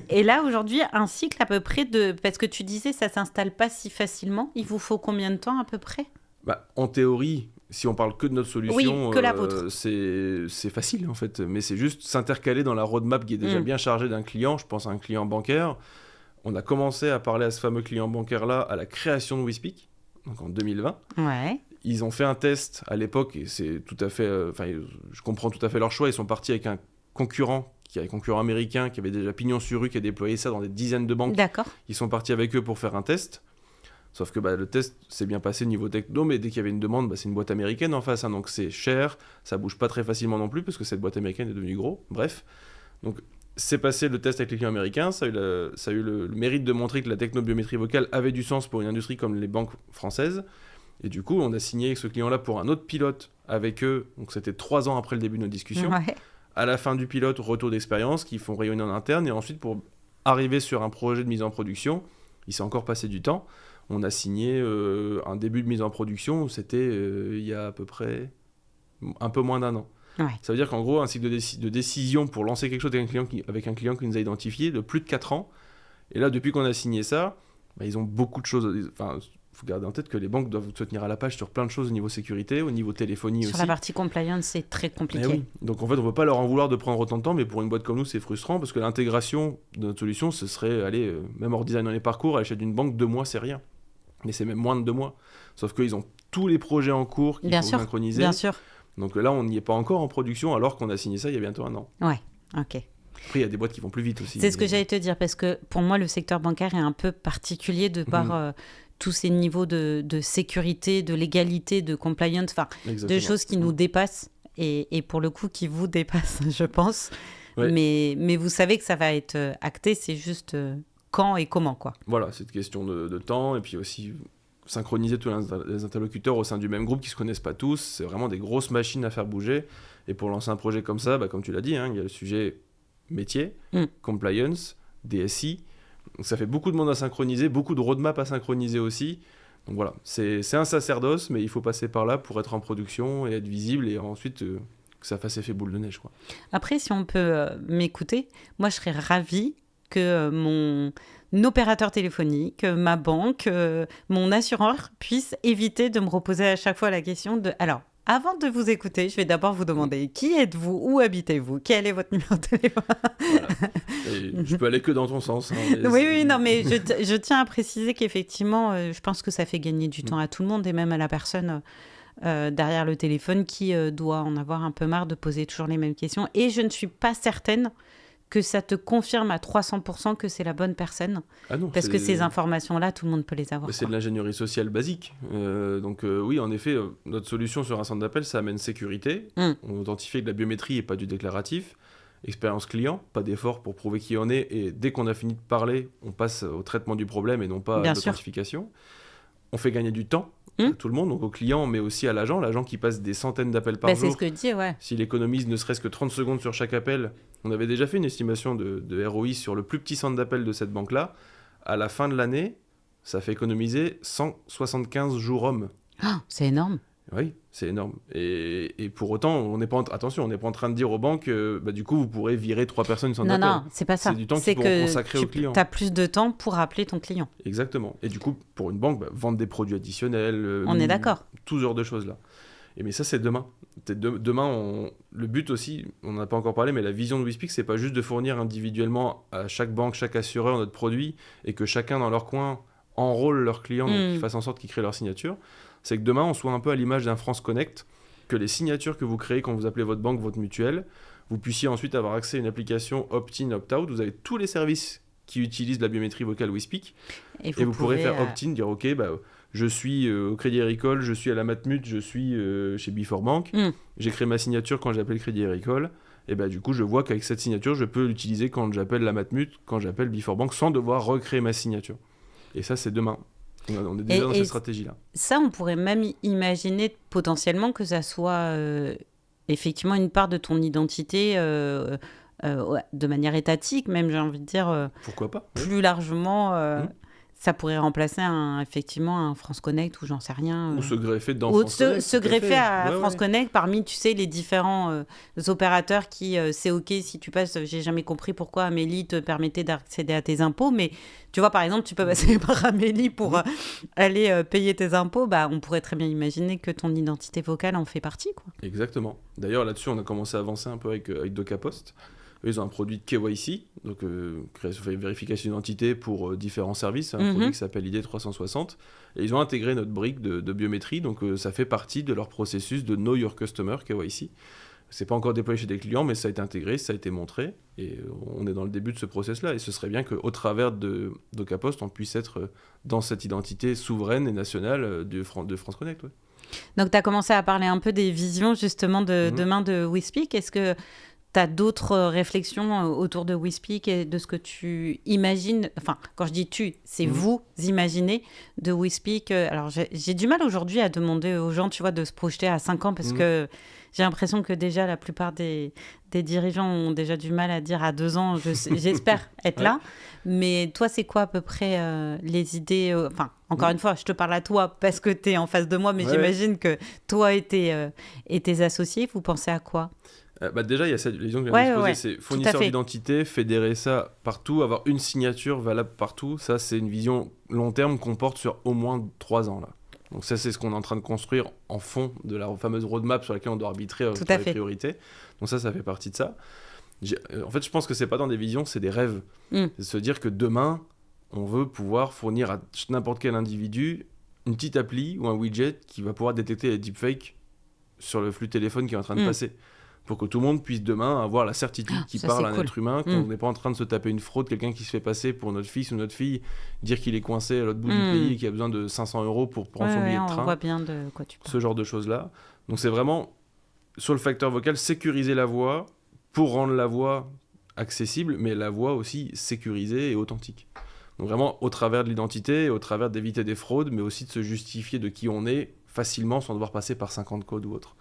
Et là, aujourd'hui, un cycle à peu près de... Parce que tu disais, ça ne s'installe pas si facilement. Il vous faut combien de temps à peu près ? En théorie, si on parle que de notre solution, Oui, que la vôtre. c'est facile en fait, mais c'est juste s'intercaler dans la roadmap qui est déjà bien chargée d'un client. Je pense à un client bancaire. On a commencé à parler à ce fameux client bancaire-là à la création de WeSpeak, donc en 2020. Ouais. Ils ont fait un test à l'époque, et c'est tout à fait... je comprends tout à fait leur choix. Ils sont partis avec un concurrent américain qui avait déjà pignon sur rue, qui a déployé ça dans des dizaines de banques. D'accord. Ils sont partis avec eux pour faire un test. Sauf que le test s'est bien passé niveau techno, mais dès qu'il y avait une demande, c'est une boîte américaine en face, donc c'est cher, ça bouge pas très facilement non plus, parce que cette boîte américaine est devenue gros, bref. Donc c'est passé le test avec les clients américains, ça a eu le mérite de montrer que la technobiométrie vocale avait du sens pour une industrie comme les banques françaises, et du coup on a signé avec ce client-là pour un autre pilote avec eux, donc c'était 3 ans après le début de nos discussions. Ouais. À la fin du pilote, retour d'expérience, qui font rayonner en interne, et ensuite pour arriver sur un projet de mise en production, il s'est encore passé du temps. On a signé un début de mise en production, c'était il y a à peu près un peu moins d'un an. Ouais. Ça veut dire qu'en gros, un cycle de décision pour lancer quelque chose avec un client qui nous a identifié de plus de 4 ans. Et là, depuis qu'on a signé ça, ils ont beaucoup de choses. Enfin, il faut garder en tête que les banques doivent se tenir à la page sur plein de choses au niveau sécurité, au niveau téléphonie aussi. Sur la partie compliance, c'est très compliqué. Oui. Donc en fait, on ne veut pas leur en vouloir de prendre autant de temps, mais pour une boîte comme nous, c'est frustrant parce que l'intégration de notre solution, ce serait, même hors design dans les parcours, à l'échelle d'une banque, 2 mois, c'est rien. Mais c'est même moins de 2 mois. Sauf qu'ils ont tous les projets en cours qu'il faut synchroniser. Bien sûr. Donc là, on n'y est pas encore en production, alors qu'on a signé ça il y a bientôt 1 an. Ouais, ok. Après, il y a des boîtes qui vont plus vite aussi. C'est ce que j'allais te dire, parce que pour moi, le secteur bancaire est un peu particulier de par tous ces niveaux de sécurité, de légalité, de compliance, de choses qui nous dépassent et pour le coup qui vous dépassent, je pense. Ouais. Mais vous savez que ça va être acté, c'est juste... quand et comment, quoi. Voilà, c'est une question de temps, et puis aussi synchroniser tous les interlocuteurs au sein du même groupe qui ne se connaissent pas tous. C'est vraiment des grosses machines à faire bouger. Et pour lancer un projet comme ça, comme tu l'as dit, il y a le sujet métier, compliance, DSI. Donc ça fait beaucoup de monde à synchroniser, beaucoup de roadmap à synchroniser aussi. Donc voilà, c'est un sacerdoce, mais il faut passer par là pour être en production et être visible, et ensuite... que ça fasse effet boule de neige, quoi. Après, si on peut m'écouter, moi je serais ravie que mon opérateur téléphonique, ma banque, mon assureur puisse éviter de me reposer à chaque fois la question de... Alors, avant de vous écouter, je vais d'abord vous demander qui êtes-vous, où habitez-vous, quel est votre numéro de téléphone. Voilà. Je peux aller que dans ton sens. Oui, non, mais je tiens à préciser qu'effectivement, je pense que ça fait gagner du temps à tout le monde et même à la personne... derrière le téléphone qui doit en avoir un peu marre de poser toujours les mêmes questions. Et je ne suis pas certaine que ça te confirme à 300% que c'est la bonne personne. Ah non, parce que ces informations-là, tout le monde peut les avoir. C'est de l'ingénierie sociale basique. Donc oui, en effet, notre solution sur un centre d'appel, ça amène sécurité. On identifie que la biométrie et pas du déclaratif. Expérience client, pas d'effort pour prouver qui on est. Et dès qu'on a fini de parler, on passe au traitement du problème et non pas à l'authentification. On fait gagner du temps à tout le monde, donc au client, mais aussi à l'agent qui passe des centaines d'appels par jour. C'est ce que je dis, ouais. S'il économise ne serait-ce que 30 secondes sur chaque appel, on avait déjà fait une estimation de ROI sur le plus petit centre d'appel de cette banque-là. À la fin de l'année, ça fait économiser 175 jours hommes. Oh, c'est énorme. Oui, c'est énorme. Et pour autant, on n'est pas en train de dire aux banques, du coup, vous pourrez virer 3 personnes du centre d'appel. Non, c'est pas ça. C'est du temps qu'ils pourront consacrer aux clients. Tu as plus de temps pour appeler ton client. Exactement. Et du coup, pour une banque, vendre des produits additionnels. On est d'accord. Tout ce genre de choses-là. Mais ça, c'est demain. Demain, le but aussi, on n'en a pas encore parlé, mais la vision de WeSpeak, c'est pas juste de fournir individuellement à chaque banque, chaque assureur notre produit, et que chacun dans leur coin enrôle leurs clients, donc qu'ils fassent en sorte qu'ils créent leur signature. C'est que demain, on soit un peu à l'image d'un France Connect, que les signatures que vous créez quand vous appelez votre banque, votre mutuelle, vous puissiez ensuite avoir accès à une application opt-in, opt-out. Vous avez tous les services qui utilisent la biométrie vocale WeSpeak. Et vous pourrez faire opt-in, dire ok, je suis au Crédit Agricole, je suis à la Matmut, je suis chez Before Bank. J'ai créé ma signature quand j'appelle Crédit Agricole. Et du coup, je vois qu'avec cette signature, je peux l'utiliser quand j'appelle la Matmut, quand j'appelle Before Bank, sans devoir recréer ma signature. Et ça, c'est demain. On est déjà dans cette stratégie-là. Ça, on pourrait même imaginer potentiellement que ça soit effectivement une part de ton identité de manière étatique, même j'ai envie de dire. Pourquoi pas, plus largement. ça pourrait remplacer effectivement un France Connect ou j'en sais rien. Ou se greffer dans Ou France Connect. se greffer à Ouais, France ouais. Connect parmi, tu sais, les différents opérateurs qui, c'est OK si tu passes, j'ai jamais compris pourquoi Amélie te permettait d'accéder à tes impôts, mais tu vois, par exemple, tu peux passer par Amélie pour aller payer tes impôts, bah, on pourrait très bien imaginer que ton identité vocale en fait partie, quoi. Exactement. D'ailleurs, là-dessus, on a commencé à avancer un peu avec DocaPost. Eux, ils ont un produit de KYC, donc vérification d'identité pour différents services, un produit qui s'appelle ID 360. Et ils ont intégré notre brique de biométrie, donc ça fait partie de leur processus de Know Your Customer, KYC. C'est pas encore déployé chez des clients, mais ça a été intégré, ça a été montré, et on est dans le début de ce process-là. Et ce serait bien qu'au travers de DocaPost, on puisse être dans cette identité souveraine et nationale de France Connect. Ouais. Donc, tu as commencé à parler un peu des visions justement de demain de WeSpeak. Est-ce que tu as d'autres réflexions autour de WeSpeak et de ce que tu imagines, enfin, quand je dis tu, c'est vous imaginez de WeSpeak. Alors, j'ai du mal aujourd'hui à demander aux gens, tu vois, de se projeter à 5 ans parce que j'ai l'impression que déjà la plupart des dirigeants ont déjà du mal à dire à 2 ans, j'espère être là. Mais toi, c'est quoi à peu près les idées enfin, encore une fois, je te parle à toi parce que tu es en face de moi, mais j'imagine que toi et tes associés, vous pensez à quoi? Déjà, il y a cette vision que j'ai exposée, c'est fournisseur d'identité, fédérer ça partout, avoir une signature valable partout. Ça, c'est une vision long terme qu'on porte sur au moins 3 ans. Là. Donc ça, c'est ce qu'on est en train de construire en fond de la fameuse roadmap sur laquelle on doit arbitrer sur les priorités. Donc ça fait partie de ça. En fait, je pense que c'est pas dans des visions, c'est des rêves. C'est de se dire que demain, on veut pouvoir fournir à n'importe quel individu une petite appli ou un widget qui va pouvoir détecter les deepfakes sur le flux téléphone qui est en train de passer. Pour que tout le monde puisse demain avoir la certitude qu'il parle à un être humain, qu'on n'est pas en train de se taper une fraude, quelqu'un qui se fait passer pour notre fils ou notre fille, dire qu'il est coincé à l'autre bout du pays et qu'il a besoin de 500 € pour prendre son billet de train. On voit bien de quoi tu parles. Ce genre de choses-là. Donc c'est vraiment, sur le facteur vocal, sécuriser la voix pour rendre la voix accessible, mais la voix aussi sécurisée et authentique. Donc vraiment au travers de l'identité, au travers d'éviter des fraudes, mais aussi de se justifier de qui on est facilement sans devoir passer par 50 codes ou autre.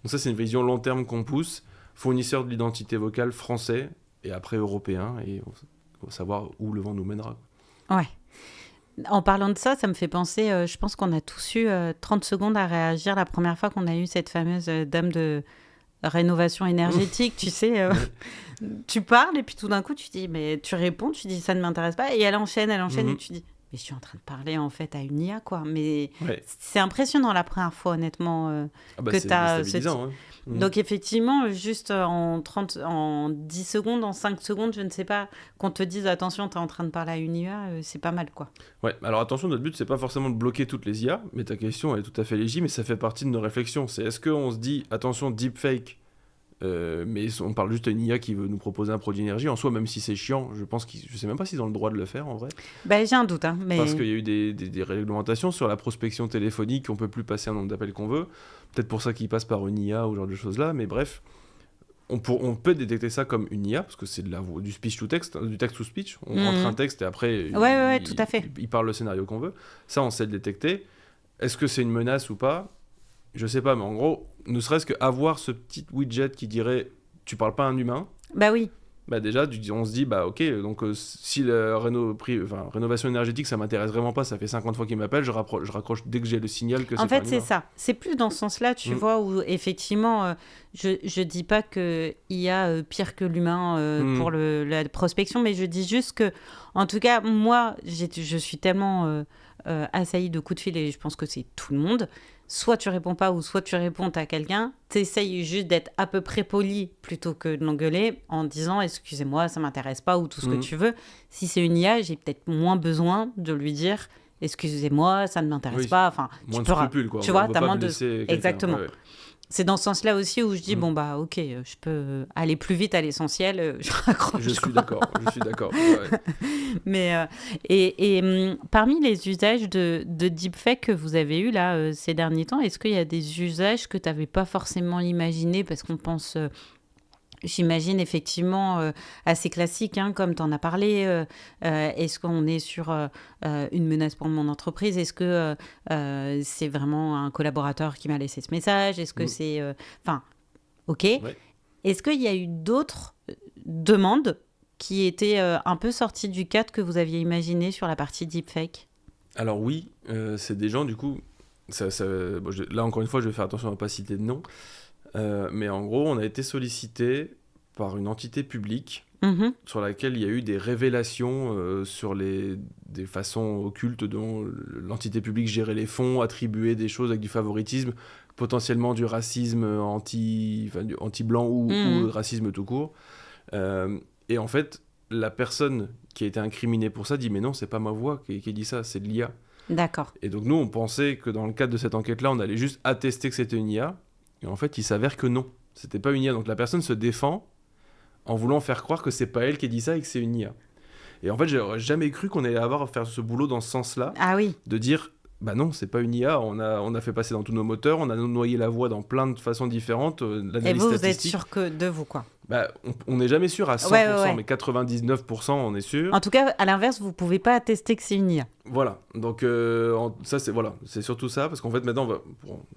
Donc ça, c'est une vision long terme qu'on pousse, fournisseur de l'identité vocale français et après européen, et on va savoir où le vent nous mènera. Ouais. En parlant de ça, ça me fait penser, je pense qu'on a tous eu 30 secondes à réagir la première fois qu'on a eu cette fameuse dame de rénovation énergétique, tu sais. Tu parles et puis tout d'un coup, tu dis, mais tu réponds, tu dis, ça ne m'intéresse pas, et elle enchaîne et tu dis... Mais je suis en train de parler en fait à une IA, quoi. Mais c'est impressionnant la première fois, honnêtement, que tu as... Donc effectivement, juste en 10 secondes, en 5 secondes, je ne sais pas, qu'on te dise attention, tu es en train de parler à une IA, c'est pas mal, quoi. Ouais, alors attention, notre but, c'est pas forcément de bloquer toutes les IA, mais ta question, elle est tout à fait légitime, mais ça fait partie de nos réflexions. C'est est-ce qu'on se dit, attention, deepfake, mais on parle juste à une IA qui veut nous proposer un produit d'énergie. En soi, même si c'est chiant, je sais même pas s'ils ont le droit de le faire en vrai. J'ai un doute. Mais... Parce qu'il y a eu des réglementations sur la prospection téléphonique, on peut plus passer un nombre d'appels qu'on veut. Peut-être pour ça qu'ils passent par une IA ou ce genre de choses-là, mais bref, on peut détecter ça comme une IA, parce que c'est du speech to text, du text to speech. On rentre un texte et après, tout à fait. Il parle le scénario qu'on veut. Ça, on sait le détecter. Est-ce que c'est une menace ou pas ? Je sais pas, mais en gros, ne serait-ce qu'avoir ce petit widget qui dirait « tu parles pas à un humain », oui. Déjà, on se dit, ok, donc si la rénovation énergétique, ça m'intéresse vraiment pas, ça fait 50 fois qu'il m'appelle, je raccroche dès que j'ai le signal que c'est pas un humain. En fait, c'est ça. C'est plus dans ce sens-là, tu vois, où effectivement, je dis pas qu'il y a pire que l'humain pour la prospection, mais je dis juste que, en tout cas, moi, je suis tellement assaillie de coups de fil, et je pense que c'est tout le monde. Soit tu réponds pas, ou soit tu réponds à quelqu'un, t'essayes juste d'être à peu près poli plutôt que de l'engueuler en disant « excusez-moi, ça m'intéresse pas » ou tout ce que tu veux. Si c'est une IA, j'ai peut-être moins besoin de lui dire « excusez-moi, ça ne m'intéresse pas ». Enfin, moins de scrupules, quoi. Tu vois, t'as moins de... Exactement. Ouais. C'est dans ce sens-là aussi où je dis ok, je peux aller plus vite à l'essentiel, je raccroche. Je suis d'accord. Ouais. Mais parmi les usages de deepfake que vous avez eu là ces derniers temps, est-ce qu'il y a des usages que tu n'avais pas forcément imaginés parce qu'on pense j'imagine effectivement assez classique, comme tu en as parlé. Est-ce qu'on est sur une menace pour mon entreprise ? Est-ce que c'est vraiment un collaborateur qui m'a laissé ce message ? Est-ce que c'est... ok. Ouais. Est-ce qu'il y a eu d'autres demandes qui étaient un peu sortis du cadre que vous aviez imaginé sur la partie deepfake? Alors oui, c'est des gens, du coup, bon, là encore une fois, je vais faire attention à ne pas citer de nom, mais en gros, on a été sollicité par une entité publique Mhm. sur laquelle il y a eu des révélations sur des façons occultes dont l'entité publique gérait les fonds, attribuait des choses avec du favoritisme, potentiellement du racisme anti-blanc ou Mhm. racisme tout court. Et en fait, la personne qui a été incriminée pour ça dit mais non, c'est pas ma voix qui dit ça, c'est de l'IA. D'accord. Et donc nous, on pensait que dans le cadre de cette enquête-là, on allait juste attester que c'était une IA. Et en fait, il s'avère que non, c'était pas une IA. Donc la personne se défend en voulant faire croire que c'est pas elle qui a dit ça et que c'est une IA. Et en fait, j'aurais jamais cru qu'on allait avoir à faire ce boulot dans ce sens-là, Ah oui. de dire bah non, c'est pas une IA, on a fait passer dans tous nos moteurs, on a noyé la voix dans plein de façons différentes, Et l'analyse vous êtes statistique. sûr que de vous, quoi. Bah, on n'est jamais sûr à 100%, Ouais. mais 99% on est sûr. En tout cas, à l'inverse, vous pouvez pas attester que c'est une IA. Voilà, donc ça c'est surtout ça, parce qu'en fait maintenant,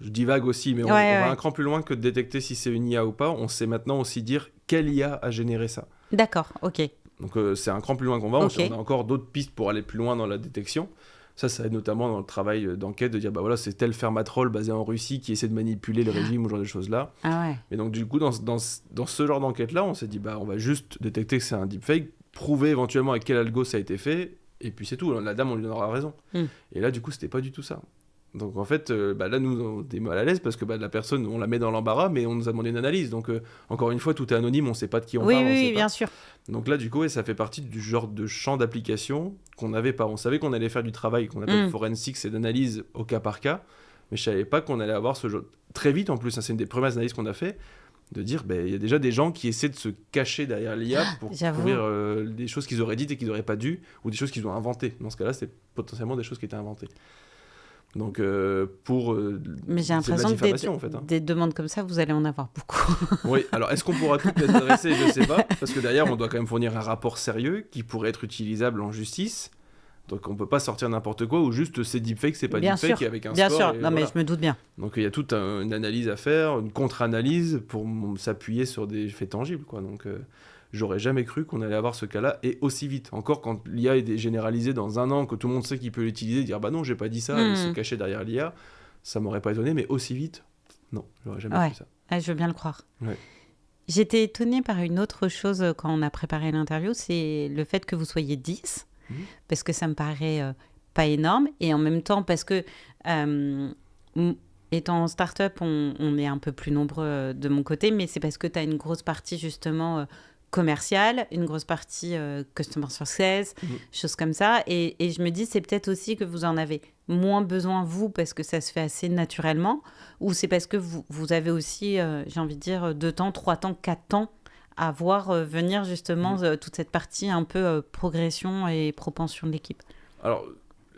je divague aussi, mais on Ouais. va un cran plus loin que de détecter si c'est une IA ou pas, on sait maintenant aussi dire quelle IA a généré ça. D'accord, ok. Donc c'est un cran plus loin qu'on va, Ok. on a encore d'autres pistes pour aller plus loin dans la détection. Ça aide notamment dans le travail d'enquête, de dire bah voilà, c'est tel Fermatrol basé en Russie qui essaie de manipuler le régime ou ce genre de choses-là. Ah ouais. Et donc du coup, dans ce genre d'enquête-là, on s'est dit bah on va juste détecter que c'est un deepfake, prouver éventuellement avec quel algo ça a été fait, et puis c'est tout, la dame on lui donnera raison. Et là du coup, c'était pas du tout ça. Donc en fait, là nous on était mal à l'aise parce que la personne, on la met dans l'embarras, mais on nous a demandé une analyse. Donc encore une fois, tout est anonyme, on sait pas de qui on parle. Oui, bien sûr. Donc là, du coup, ça fait partie du genre de champ d'application qu'on n'avait pas. On savait qu'on allait faire du travail qu'on appelle forensics, c'est d'analyse au cas par cas, mais je savais pas qu'on allait avoir ce genre. Très vite en plus, c'est une des premières analyses qu'on a fait, de dire il y a déjà des gens qui essaient de se cacher derrière l'IA pour couvrir des choses qu'ils auraient dites et qu'ils n'auraient pas dû, ou des choses qu'ils ont inventées. Dans ce cas-là, c'est potentiellement des choses qui étaient inventées. Donc mais j'ai l'impression que en fait, des demandes comme ça, vous allez en avoir beaucoup. Oui, alors est-ce qu'on pourra toutes les adresser? Je sais pas, parce que derrière on doit quand même fournir un rapport sérieux qui pourrait être utilisable en justice. Donc on peut pas sortir n'importe quoi ou juste c'est deepfake, c'est pas deepfake avec un score. Bien sûr, non mais je me doute bien. Donc il y a toute une analyse à faire, une contre-analyse pour s'appuyer sur des faits tangibles, quoi. Donc j'aurais jamais cru qu'on allait avoir ce cas-là et aussi vite. Encore quand l'IA est généralisée dans un an, que tout le monde sait qu'il peut l'utiliser, dire bah non, j'ai pas dit ça, et se cacher derrière l'IA, ça m'aurait pas étonné, mais aussi vite, non, j'aurais jamais cru ça. Ah, je veux bien le croire. Ouais. J'étais étonnée par une autre chose quand on a préparé l'interview, c'est le fait que vous soyez 10, parce que ça me paraît pas énorme, et en même temps parce que étant en start-up, on est un peu plus nombreux de mon côté, mais c'est parce que tu as une grosse partie justement commerciale, une grosse partie customer success, choses comme ça. Et je me dis, c'est peut-être aussi que vous en avez moins besoin, vous, parce que ça se fait assez naturellement, ou c'est parce que vous avez aussi, j'ai envie de dire, 2 temps, 3 temps, 4 temps à voir venir justement toute cette partie un peu progression et propension de l'équipe. Alors,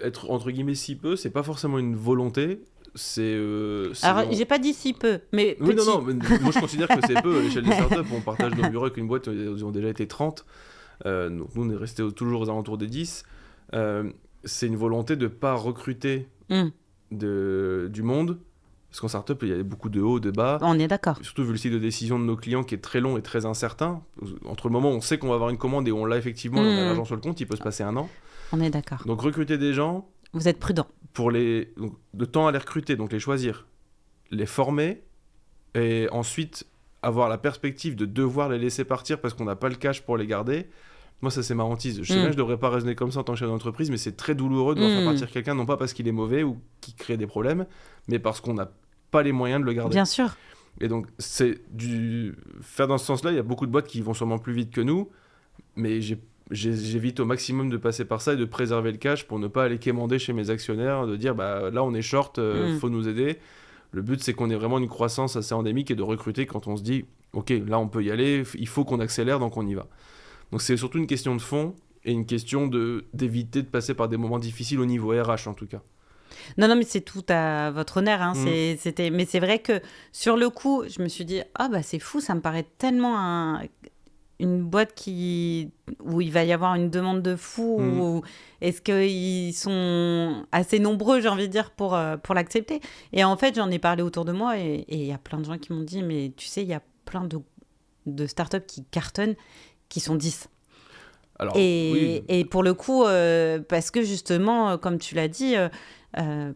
être entre guillemets si peu, c'est pas forcément une volonté. Alors, j'ai pas dit si peu, mais oui, petit. non, mais moi je considère que c'est peu à l'échelle des startups. On partage nos bureaux avec une boîte, ils ont déjà été 30. Donc nous, on est resté toujours aux alentours des 10. C'est une volonté de ne pas recruter du monde. Parce qu'en startup, il y a beaucoup de hauts, de bas. On est d'accord. Surtout vu le cycle de décision de nos clients qui est très long et très incertain. Entre le moment où on sait qu'on va avoir une commande et où on l'a effectivement, on a l'argent sur le compte, il peut se passer 1 an. On est d'accord. Donc recruter des gens... Vous êtes prudent. Donc, de temps à les recruter, donc les choisir, les former, et ensuite avoir la perspective de devoir les laisser partir parce qu'on n'a pas le cash pour les garder. Moi, ça c'est ma hantise. Je sais bien que je devrais pas raisonner comme ça en tant que chef d'entreprise, mais c'est très douloureux de devoir faire partir quelqu'un, non pas parce qu'il est mauvais ou qu'il crée des problèmes, mais parce qu'on n'a pas les moyens de le garder. Bien sûr. Et donc, faire dans ce sens-là, il y a beaucoup de boîtes qui vont sûrement plus vite que nous, mais j'évite au maximum de passer par ça et de préserver le cash pour ne pas aller quémander chez mes actionnaires, de dire là on est short, faut nous aider. Le but c'est qu'on ait vraiment une croissance assez endémique et de recruter quand on se dit ok, là on peut y aller, il faut qu'on accélère, donc on y va. Donc c'est surtout une question de fond et une question d'éviter de passer par des moments difficiles au niveau RH en tout cas. Non, mais c'est tout à votre honneur. Hein. Mais c'est vrai que sur le coup, je me suis dit c'est fou, ça me paraît tellement une boîte où il va y avoir une demande de fou, ou est-ce qu'ils sont assez nombreux, j'ai envie de dire, pour l'accepter. Et en fait, j'en ai parlé autour de moi et il y a plein de gens qui m'ont dit, mais tu sais, il y a plein de startups qui cartonnent, qui sont 10. Alors, oui, Et pour le coup, parce que justement, comme tu l'as dit,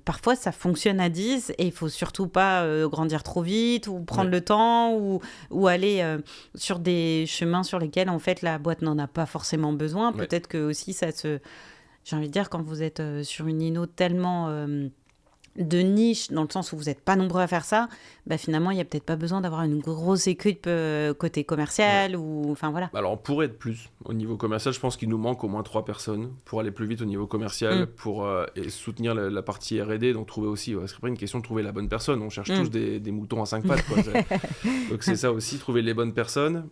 parfois ça fonctionne à 10 et il faut surtout pas grandir trop vite ou prendre le temps ou aller sur des chemins sur lesquels en fait la boîte n'en a pas forcément besoin. Peut-être que aussi j'ai envie de dire, quand vous êtes sur une inno tellement de niche, dans le sens où vous n'êtes pas nombreux à faire ça, bah finalement, il n'y a peut-être pas besoin d'avoir une grosse équipe côté commercial ou... Enfin, voilà. alors on pourrait être plus. Au niveau commercial, je pense qu'il nous manque au moins 3 personnes pour aller plus vite au niveau commercial, pour et soutenir la partie R&D, donc trouver aussi... c'est pas une question de trouver la bonne personne, on cherche tous des moutons à 5 pattes, quoi. Donc c'est ça aussi, trouver les bonnes personnes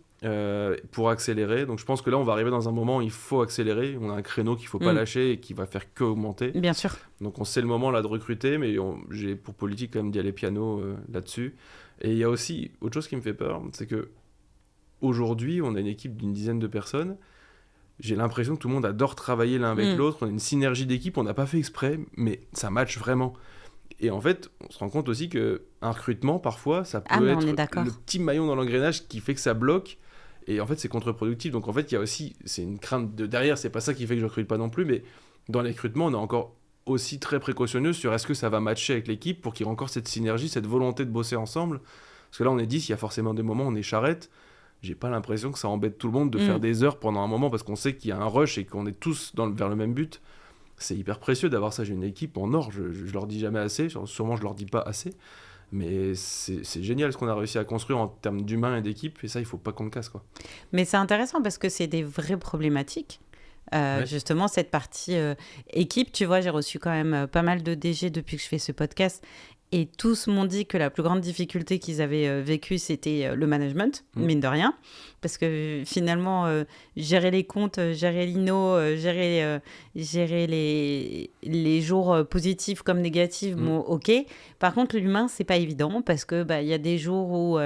pour accélérer. Donc je pense que là, on va arriver dans un moment où il faut accélérer. On a un créneau qu'il ne faut pas lâcher et qui va faire que augmenter. Bien sûr. Donc on sait le moment là de recruter, mais j'ai pour politique quand même d'y aller piano là-dessus. Et il y a aussi autre chose qui me fait peur, c'est que aujourd'hui on a une équipe d'une dizaine de personnes. J'ai l'impression que tout le monde adore travailler l'un avec l'autre. On a une synergie d'équipe, on n'a pas fait exprès, mais ça match vraiment. Et en fait, on se rend compte aussi qu'un recrutement, parfois, ça peut être le petit maillon dans l'engrenage qui fait que ça bloque. Et en fait, c'est contre-productif. Donc en fait, il y a aussi, c'est une crainte de derrière, c'est pas ça qui fait que je recrute pas non plus, mais dans les recrutements, on est encore aussi très précautionneux sur est-ce que ça va matcher avec l'équipe pour qu'il y ait encore cette synergie, cette volonté de bosser ensemble. Parce que là, on est 10, il y a forcément des moments où on est charrette. J'ai pas l'impression que ça embête tout le monde de faire des heures pendant un moment parce qu'on sait qu'il y a un rush et qu'on est tous vers le même but. C'est hyper précieux d'avoir ça. J'ai une équipe en or, je leur dis jamais assez, sûrement je leur dis pas assez. Mais c'est génial ce qu'on a réussi à construire en termes d'humains et d'équipe, et ça, il faut pas qu'on le casse, quoi. Mais c'est intéressant parce que c'est des vraies problématiques. Justement, cette partie équipe, tu vois, j'ai reçu quand même pas mal de DG depuis que je fais ce podcast, et tous m'ont dit que la plus grande difficulté qu'ils avaient vécue, c'était le management, mine de rien, parce que finalement, gérer les comptes, gérer l'INO, gérer les jours positifs comme négatifs, bon, ok. Par contre, l'humain, c'est pas évident, parce que y a des jours où...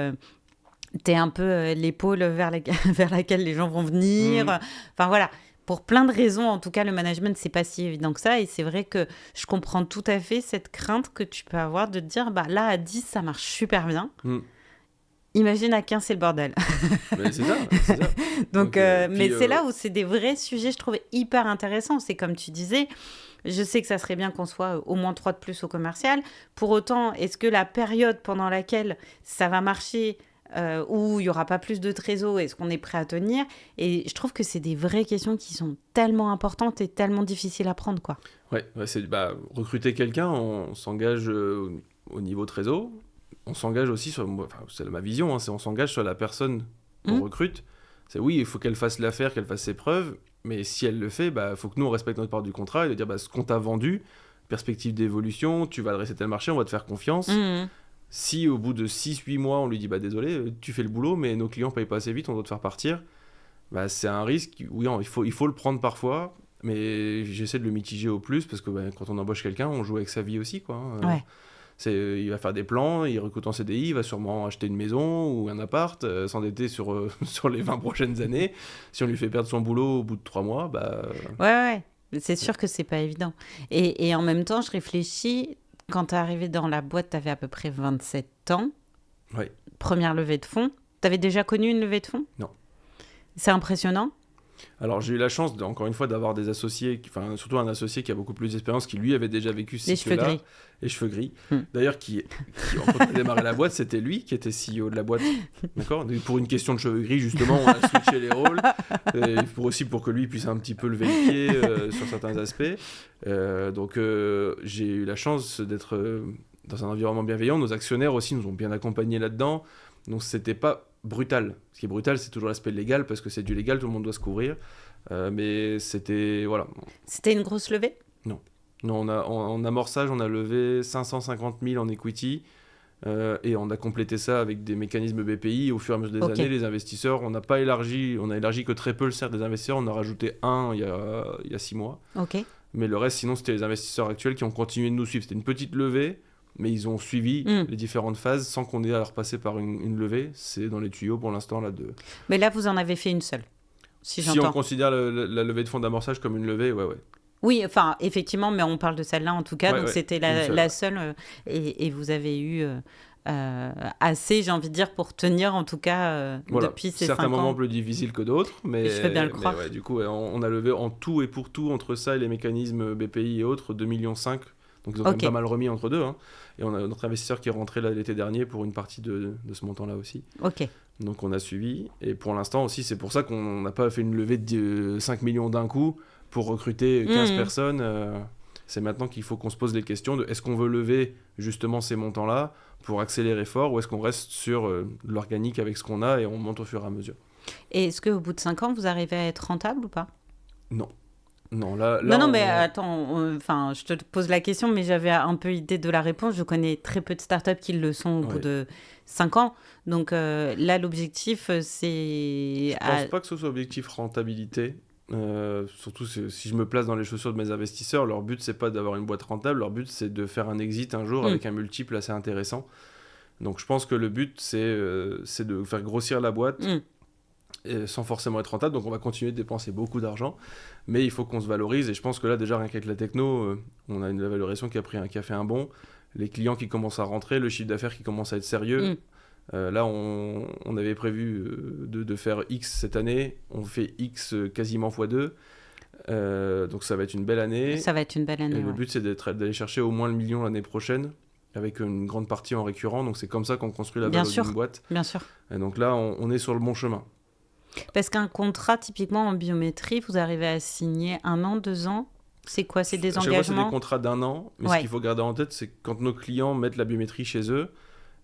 t'es un peu l'épaule vers laquelle les gens vont venir. Enfin, voilà. Pour plein de raisons, en tout cas, le management, c'est pas si évident que ça. Et c'est vrai que je comprends tout à fait cette crainte que tu peux avoir de te dire, là, à 10, ça marche super bien. Imagine à 15, c'est le bordel. Mais c'est ça. Donc, mais c'est là où c'est des vrais sujets, je trouve, hyper intéressants. C'est comme tu disais, je sais que ça serait bien qu'on soit au moins 3 de plus au commercial. Pour autant, est-ce que la période pendant laquelle ça va marcher... où il n'y aura pas plus de trésor, est-ce qu'on est prêt à tenir? Et je trouve que c'est des vraies questions qui sont tellement importantes et tellement difficiles à prendre, quoi. Ouais, c'est, recruter quelqu'un, on s'engage au niveau trésor, on s'engage aussi sur, c'est ma vision, c'est on s'engage sur la personne qu'on recrute. C'est oui, il faut qu'elle fasse l'affaire, qu'elle fasse ses preuves, mais si elle le fait, faut que nous on respecte notre part du contrat et de dire ce qu'on t'a vendu, perspective d'évolution, tu vas adresser tel marché, on va te faire confiance. Si au bout de 6-8 mois, on lui dit désolé, tu fais le boulot, mais nos clients payent pas assez vite, on doit te faire partir, c'est un risque. Oui, il faut le prendre parfois, mais j'essaie de le mitiger au plus parce que quand on embauche quelqu'un, on joue avec sa vie aussi, quoi. Il va faire des plans, il recrute en CDI, il va sûrement acheter une maison ou un appart, s'endetter sur les 20 prochaines années. Si on lui fait perdre son boulot au bout de 3 mois, Ouais. C'est sûr que c'est pas évident. Et en même temps, je réfléchis... Quand tu es arrivé dans la boîte, tu avais à peu près 27 ans. Oui. Première levée de fonds. Tu avais déjà connu une levée de fonds? Non. C'est impressionnant? Alors, j'ai eu la chance, encore une fois, d'avoir des associés, surtout un associé qui a beaucoup plus d'expérience, qui lui avait déjà vécu ce cycle-là. Les cheveux gris. D'ailleurs, quand on a démarré la boîte, c'était lui qui était CEO de la boîte. D'accord? Pour une question de cheveux gris, justement, on a switché les rôles. Pour que lui puisse un petit peu lever le pied sur certains aspects. Donc, j'ai eu la chance d'être dans un environnement bienveillant. Nos actionnaires aussi nous ont bien accompagnés là-dedans. Donc, c'était pas brutal. Ce qui est brutal, c'est toujours l'aspect légal, parce que c'est du légal, tout le monde doit se couvrir. Mais c'était... Voilà. C'était une grosse levée? Non, en amorçage, on a levé 550 000 en equity, et on a complété ça avec des mécanismes BPI. Au fur et à mesure des années, les investisseurs, on n'a pas élargi, on a élargi que très peu le cercle des investisseurs, on a rajouté un il y a 6 mois. Mais le reste, sinon, c'était les investisseurs actuels qui ont continué de nous suivre. C'était une petite levée, mais ils ont suivi les différentes phases sans qu'on ait à repasser par une levée. C'est dans les tuyaux pour l'instant. Mais là, vous en avez fait une seule, si j'entends. Si on considère la levée de fonds d'amorçage comme une levée, ouais. Oui, enfin, effectivement, mais on parle de celle-là en tout cas. Donc, c'était la seule. Et vous avez eu assez, j'ai envie de dire, pour tenir en tout cas Voilà, depuis ces certains 5 moments ans. plus difficiles que d'autres, mais, Je veux bien le mais croire. ouais, du coup, ouais, on a levé en tout et pour tout, entre ça et les mécanismes BPI et autres, 2,5 millions. Donc ils ont quand même Ok, pas mal remis entre deux, hein. Et on a notre investisseur qui est rentré là, l'été dernier pour une partie de ce montant-là aussi. ok. Donc on a suivi. Et pour l'instant aussi, c'est pour ça qu'on n'a pas fait une levée de 5 millions d'un coup pour recruter 15 Mhm. personnes. C'est maintenant qu'il faut qu'on se pose les questions de est-ce qu'on veut lever justement ces montants-là pour accélérer fort ou est-ce qu'on reste sur l'organique avec ce qu'on a et on monte au fur et à mesure. Et est-ce qu'au bout de 5 ans, vous arrivez à être rentable ou pas? Non. Non, là, Non, là non, mais on... attends, enfin, je te pose la question, mais j'avais un peu idée de la réponse. Je connais très peu de startups qui le sont au bout Ouais. de 5 ans. Donc là, l'objectif, c'est... Je pense pas que ce soit objectif rentabilité. Surtout si je me place dans les chaussures de mes investisseurs, leur but c'est pas d'avoir une boîte rentable, leur but c'est de faire un exit un jour Mm. avec un multiple assez intéressant. Donc je pense que le but c'est de faire grossir la boîte Mm. sans forcément être rentable. Donc on va continuer de dépenser beaucoup d'argent, mais il faut qu'on se valorise. Et je pense que là déjà rien qu'avec la techno, on a une valorisation qui a fait un bond. Les clients qui commencent à rentrer, le chiffre d'affaires qui commence à être sérieux. Mm. Là, on avait prévu de faire X cette année. On fait X quasiment x2. Donc ça va être une belle année. Ça va être une belle Et année, le ouais. but, c'est d'aller chercher au moins le million l'année prochaine, avec une grande partie en récurrent. Donc c'est comme ça qu'on construit la Bien valeur d'une sûr, boîte. bien sûr. Et donc là, on est sur le bon chemin. Parce qu'un contrat, typiquement en biométrie, vous arrivez à signer 1 an, 2 ans. C'est quoi? C'est des À chaque fois, c'est des engagements? contrats d'1 an. Mais ce Ouais. qu'il faut garder en tête, c'est que quand nos clients mettent la biométrie chez eux,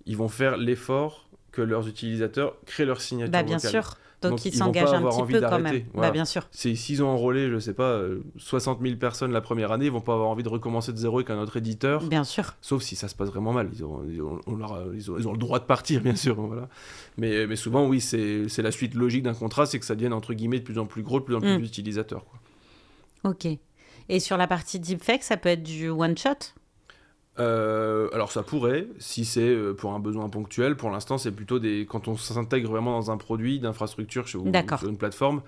ils vont faire l'effort que leurs utilisateurs créent leur signature Bah, bien vocale. sûr. Donc, Donc, ils ils vont s'engagent pas un avoir petit envie peu quand même. d'arrêter. Bah, Voilà. bien sûr. S'ils ont enrôlé, je sais pas, 60 000 personnes la première année, ils vont pas avoir envie de recommencer de zéro avec un autre éditeur, Bien sûr. sauf si ça se passe vraiment mal. Ils ont le droit de partir, bien sûr. Voilà. Mais souvent, oui, c'est la suite logique d'un contrat, c'est que ça devienne entre guillemets de plus en plus gros, de plus en plus Mm. d'utilisateurs, quoi. Ok. Et sur la partie deepfake, ça peut être du one-shot? Alors ça pourrait, si c'est pour un besoin ponctuel. Pour l'instant, c'est plutôt quand on s'intègre vraiment dans un produit d'infrastructure ou D'accord. sur une plateforme.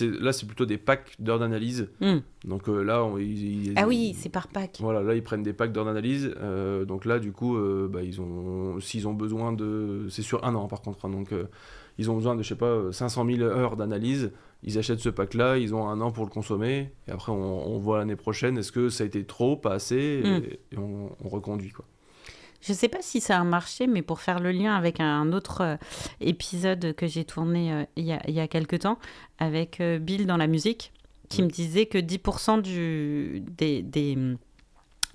Là, c'est plutôt des packs d'heures d'analyse. Mm. Donc là, Ah oui, c'est par pack. voilà, là ils prennent des packs d'heures d'analyse. Donc là, du coup, s'ils ont besoin de, c'est sur 1 an par contre, hein. Donc ils ont besoin de, je sais pas, 500 000 heures d'analyse. Ils achètent ce pack-là, ils ont 1 an pour le consommer. Et après, on voit l'année prochaine, est-ce que ça a été trop, pas assez, et on reconduit, quoi. Je ne sais pas si c'est un marché, mais pour faire le lien avec un autre épisode que j'ai tourné il y a quelques temps, avec Bill dans la musique, qui me disait que 10%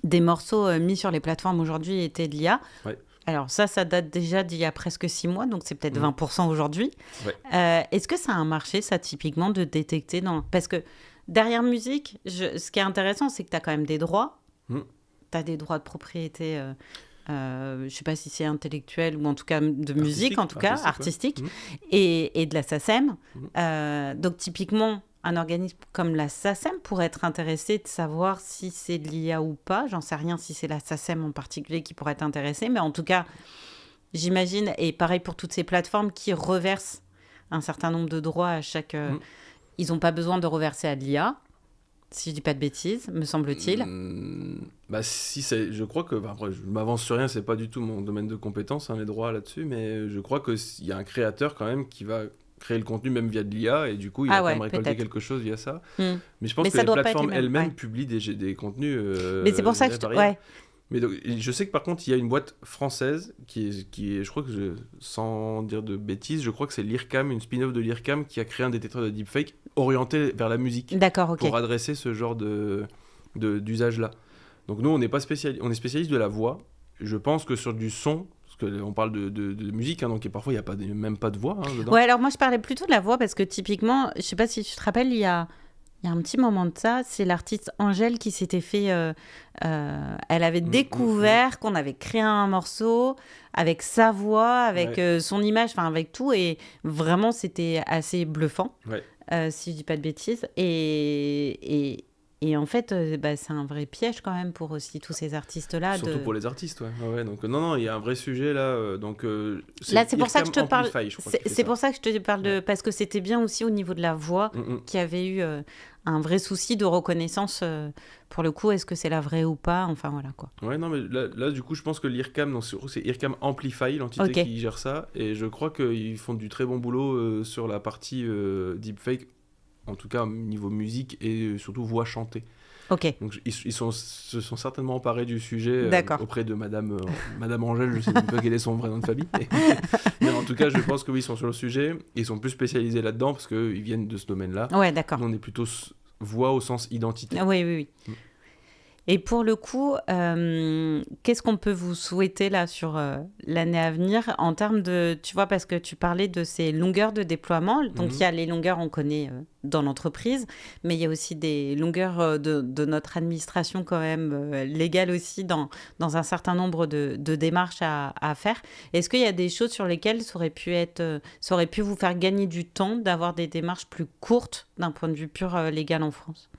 des morceaux mis sur les plateformes aujourd'hui étaient de l'IA. Ouais. Alors ça date déjà d'il y a presque 6 mois, donc c'est peut-être 20% aujourd'hui. Ouais. Est-ce que ça a un marché, ça, typiquement, de détecter dans... Parce que derrière musique, ce qui est intéressant, c'est que tu as quand même des droits. Mm. Tu as des droits de propriété... je sais pas si c'est intellectuel ou en tout cas de musique, en tout cas, artistique, ouais. et de la SACEM. Donc typiquement, un organisme comme la SACEM pourrait être intéressé de savoir si c'est de l'IA ou pas. J'en sais rien si c'est la SACEM en particulier qui pourrait être intéressée, mais en tout cas, j'imagine, et pareil pour toutes ces plateformes qui reversent un certain nombre de droits à chaque... Ils n'ont pas besoin de reverser à de l'IA. Si je dis pas de bêtises, me semble-t-il. Je crois que, après, je m'avance sur rien, c'est pas du tout mon domaine de compétence, hein, les droits là-dessus, mais je crois qu'il y a un créateur quand même qui va créer le contenu même via de l'IA, et du coup il va quand même récolter quelque chose via ça. Mais je pense que les plateformes elles-mêmes publient des contenus mais c'est pour ça que ouais. Mais donc, je sais que par contre il y a une boîte française qui est je crois que sans dire de bêtises, je crois que c'est l'IRCAM, une spin-off de l'IRCAM qui a créé un détecteur de deepfake orienté vers la musique. D'accord, ok. Pour adresser ce genre d'usage là. Donc nous on n'est pas on est spécialiste de la voix. Je pense que sur du son, parce qu'on parle de musique, hein, donc parfois il n'y a même pas de voix, hein, dedans. Ouais, alors moi je parlais plutôt de la voix parce que typiquement, je sais pas si tu te rappelles, il y a un petit moment de ça, c'est l'artiste Angèle qui s'était fait... elle avait découvert qu'on avait créé un morceau avec sa voix, avec son image, enfin avec tout, et vraiment c'était assez bluffant, si je dis pas de bêtises. Et Et en fait, c'est un vrai piège quand même pour aussi tous ces artistes-là. Surtout pour les artistes, ouais. Donc non, il y a un vrai sujet là. C'est pour ça que je te parle. C'est pour ça que je te parle de parce que c'était bien aussi au niveau de la voix qu'il y avait eu un vrai souci de reconnaissance. Pour le coup, est-ce que c'est la vraie ou pas? Enfin voilà quoi. Ouais, non, mais là du coup, je pense que l'IRCAM, c'est IRCAM Amplify, l'entité qui gère ça, et je crois qu'ils font du très bon boulot sur la partie deepfake. En tout cas, au niveau musique et surtout voix chantée. Ok. Donc, ils se sont certainement emparés du sujet auprès de Madame Angèle, je ne sais même pas quel est son vrai nom de famille. Mais en tout cas, je pense que oui, ils sont sur le sujet. Ils sont plus spécialisés là-dedans parce qu'ils viennent de ce domaine-là. Ouais, d'accord. Nous, on est plutôt voix au sens identité. Oui. Et pour le coup, qu'est-ce qu'on peut vous souhaiter là sur l'année à venir en termes de, tu vois, parce que tu parlais de ces longueurs de déploiement. Donc, il y a les longueurs, on connaît dans l'entreprise, mais il y a aussi des longueurs de notre administration quand même légale aussi dans un certain nombre de démarches à faire. Est-ce qu'il y a des choses sur lesquelles ça aurait pu vous faire gagner du temps d'avoir des démarches plus courtes d'un point de vue pur légal en France?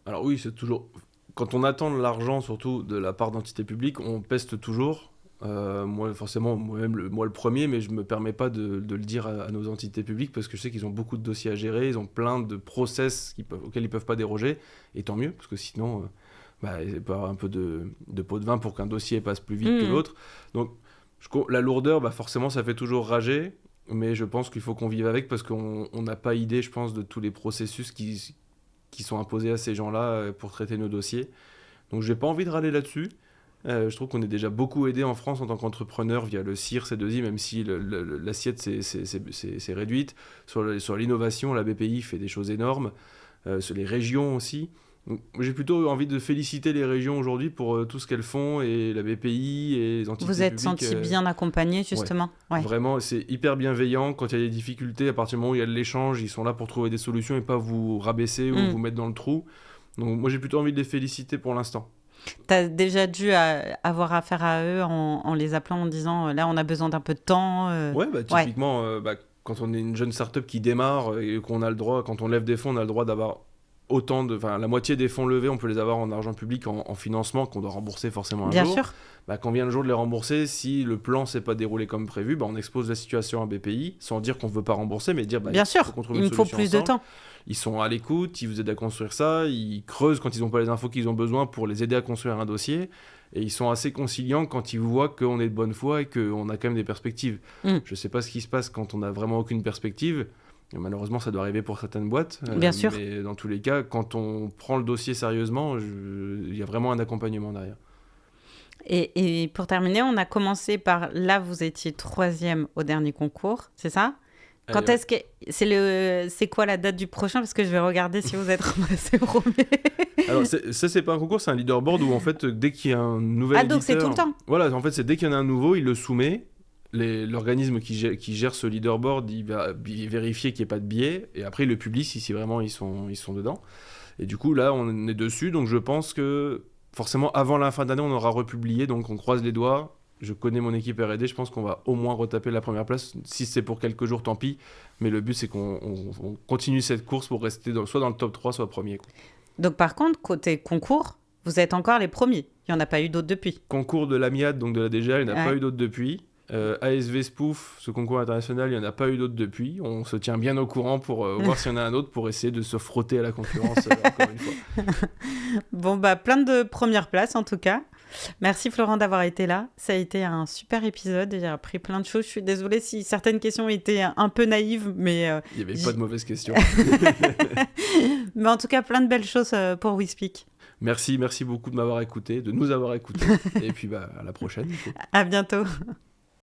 Alors oui, c'est toujours... Quand on attend de l'argent, surtout de la part d'entités publiques, on peste toujours. Moi, forcément, moi le premier, mais je ne me permets pas de le dire à nos entités publiques parce que je sais qu'ils ont beaucoup de dossiers à gérer, ils ont plein de process auxquels ils ne peuvent pas déroger, et tant mieux, parce que sinon, il peut y avoir un peu de pot de vin pour qu'un dossier passe plus vite que l'autre. Donc, la lourdeur, forcément, ça fait toujours rager, mais je pense qu'il faut qu'on vive avec parce qu'on n'a pas idée, je pense, de tous les processus qui sont imposés à ces gens-là pour traiter nos dossiers. Donc j'ai pas envie de râler là-dessus. Je trouve qu'on est déjà beaucoup aidé en France en tant qu'entrepreneur via le CIR, C2I, même si l'assiette c'est réduite. Sur l'innovation, la BPI fait des choses énormes. Sur les régions aussi. Donc, j'ai plutôt envie de féliciter les régions aujourd'hui pour tout ce qu'elles font, et la BPI et les entités publiques. Vous êtes senti bien accompagné, justement. Ouais. Vraiment, c'est hyper bienveillant. Quand il y a des difficultés, à partir du moment où il y a de l'échange, ils sont là pour trouver des solutions et pas vous rabaisser ou vous mettre dans le trou. Donc moi, j'ai plutôt envie de les féliciter pour l'instant. Tu as déjà dû avoir affaire à eux en les appelant en disant là, on a besoin d'un peu de temps Ouais, typiquement, quand on est une jeune start-up qui démarre et qu'on a le droit, quand on lève des fonds, on a le droit d'avoir la moitié des fonds levés, on peut les avoir en argent public, en financement, qu'on doit rembourser forcément un jour. Bien sûr. Quand vient le jour de les rembourser, si le plan s'est pas déroulé comme prévu, on expose la situation à BPI, sans dire qu'on veut pas rembourser, mais dire bien sûr, il me faut plus de temps. Ils sont à l'écoute, ils vous aident à construire ça, ils creusent quand ils n'ont pas les infos qu'ils ont besoin pour les aider à construire un dossier, et ils sont assez conciliants quand ils voient qu'on est de bonne foi et qu'on a quand même des perspectives. Je sais pas ce qui se passe quand on n'a vraiment aucune perspective. Et malheureusement, ça doit arriver pour certaines boîtes. Bien sûr. Mais dans tous les cas, quand on prend le dossier sérieusement, il y a vraiment un accompagnement derrière. Et pour terminer, on a commencé par... Là, vous étiez 3e au dernier concours, c'est ça? Quand est-ce que... C'est quoi la date du prochain? Parce que je vais regarder si vous êtes ramassé au premier. Alors, ça, c'est pas un concours, c'est un leaderboard où, en fait, dès qu'il y a un nouvel éditeur... donc c'est tout le temps? Voilà, en fait, c'est dès qu'il y en a un nouveau, il le soumet. L'organisme qui gère ce leaderboard, il va vérifier qu'il n'y ait pas de biais, et après il le publie si vraiment ils sont dedans. Et du coup là on est dessus, donc je pense que forcément avant la fin d'année on aura republié, donc on croise les doigts. Je connais mon équipe R&D, je pense qu'on va au moins retaper la première place. Si c'est pour quelques jours, tant pis, mais le but c'est qu'on continue cette course pour rester soit dans le top 3, soit premier, quoi. Donc par contre, côté concours, vous êtes encore les premiers, il n'y en a pas eu d'autres depuis. Concours de l'AMIAD, donc de la DGA, il n'y en a pas eu d'autres depuis. ASV Spoof, ce concours international, il n'y en a pas eu d'autres depuis. On se tient bien au courant pour voir s'il y en a un autre pour essayer de se frotter à la concurrence encore une fois. Bon, plein de premières places en tout cas. Merci Florent d'avoir été là. Ça a été un super épisode. J'ai appris plein de choses. Je suis désolée si certaines questions étaient un peu naïves, mais... il n'y avait pas de mauvaises questions. Mais en tout cas, plein de belles choses pour WeSpeak. Merci beaucoup de m'avoir écouté, de nous avoir écoutés. Et puis à la prochaine. À bientôt.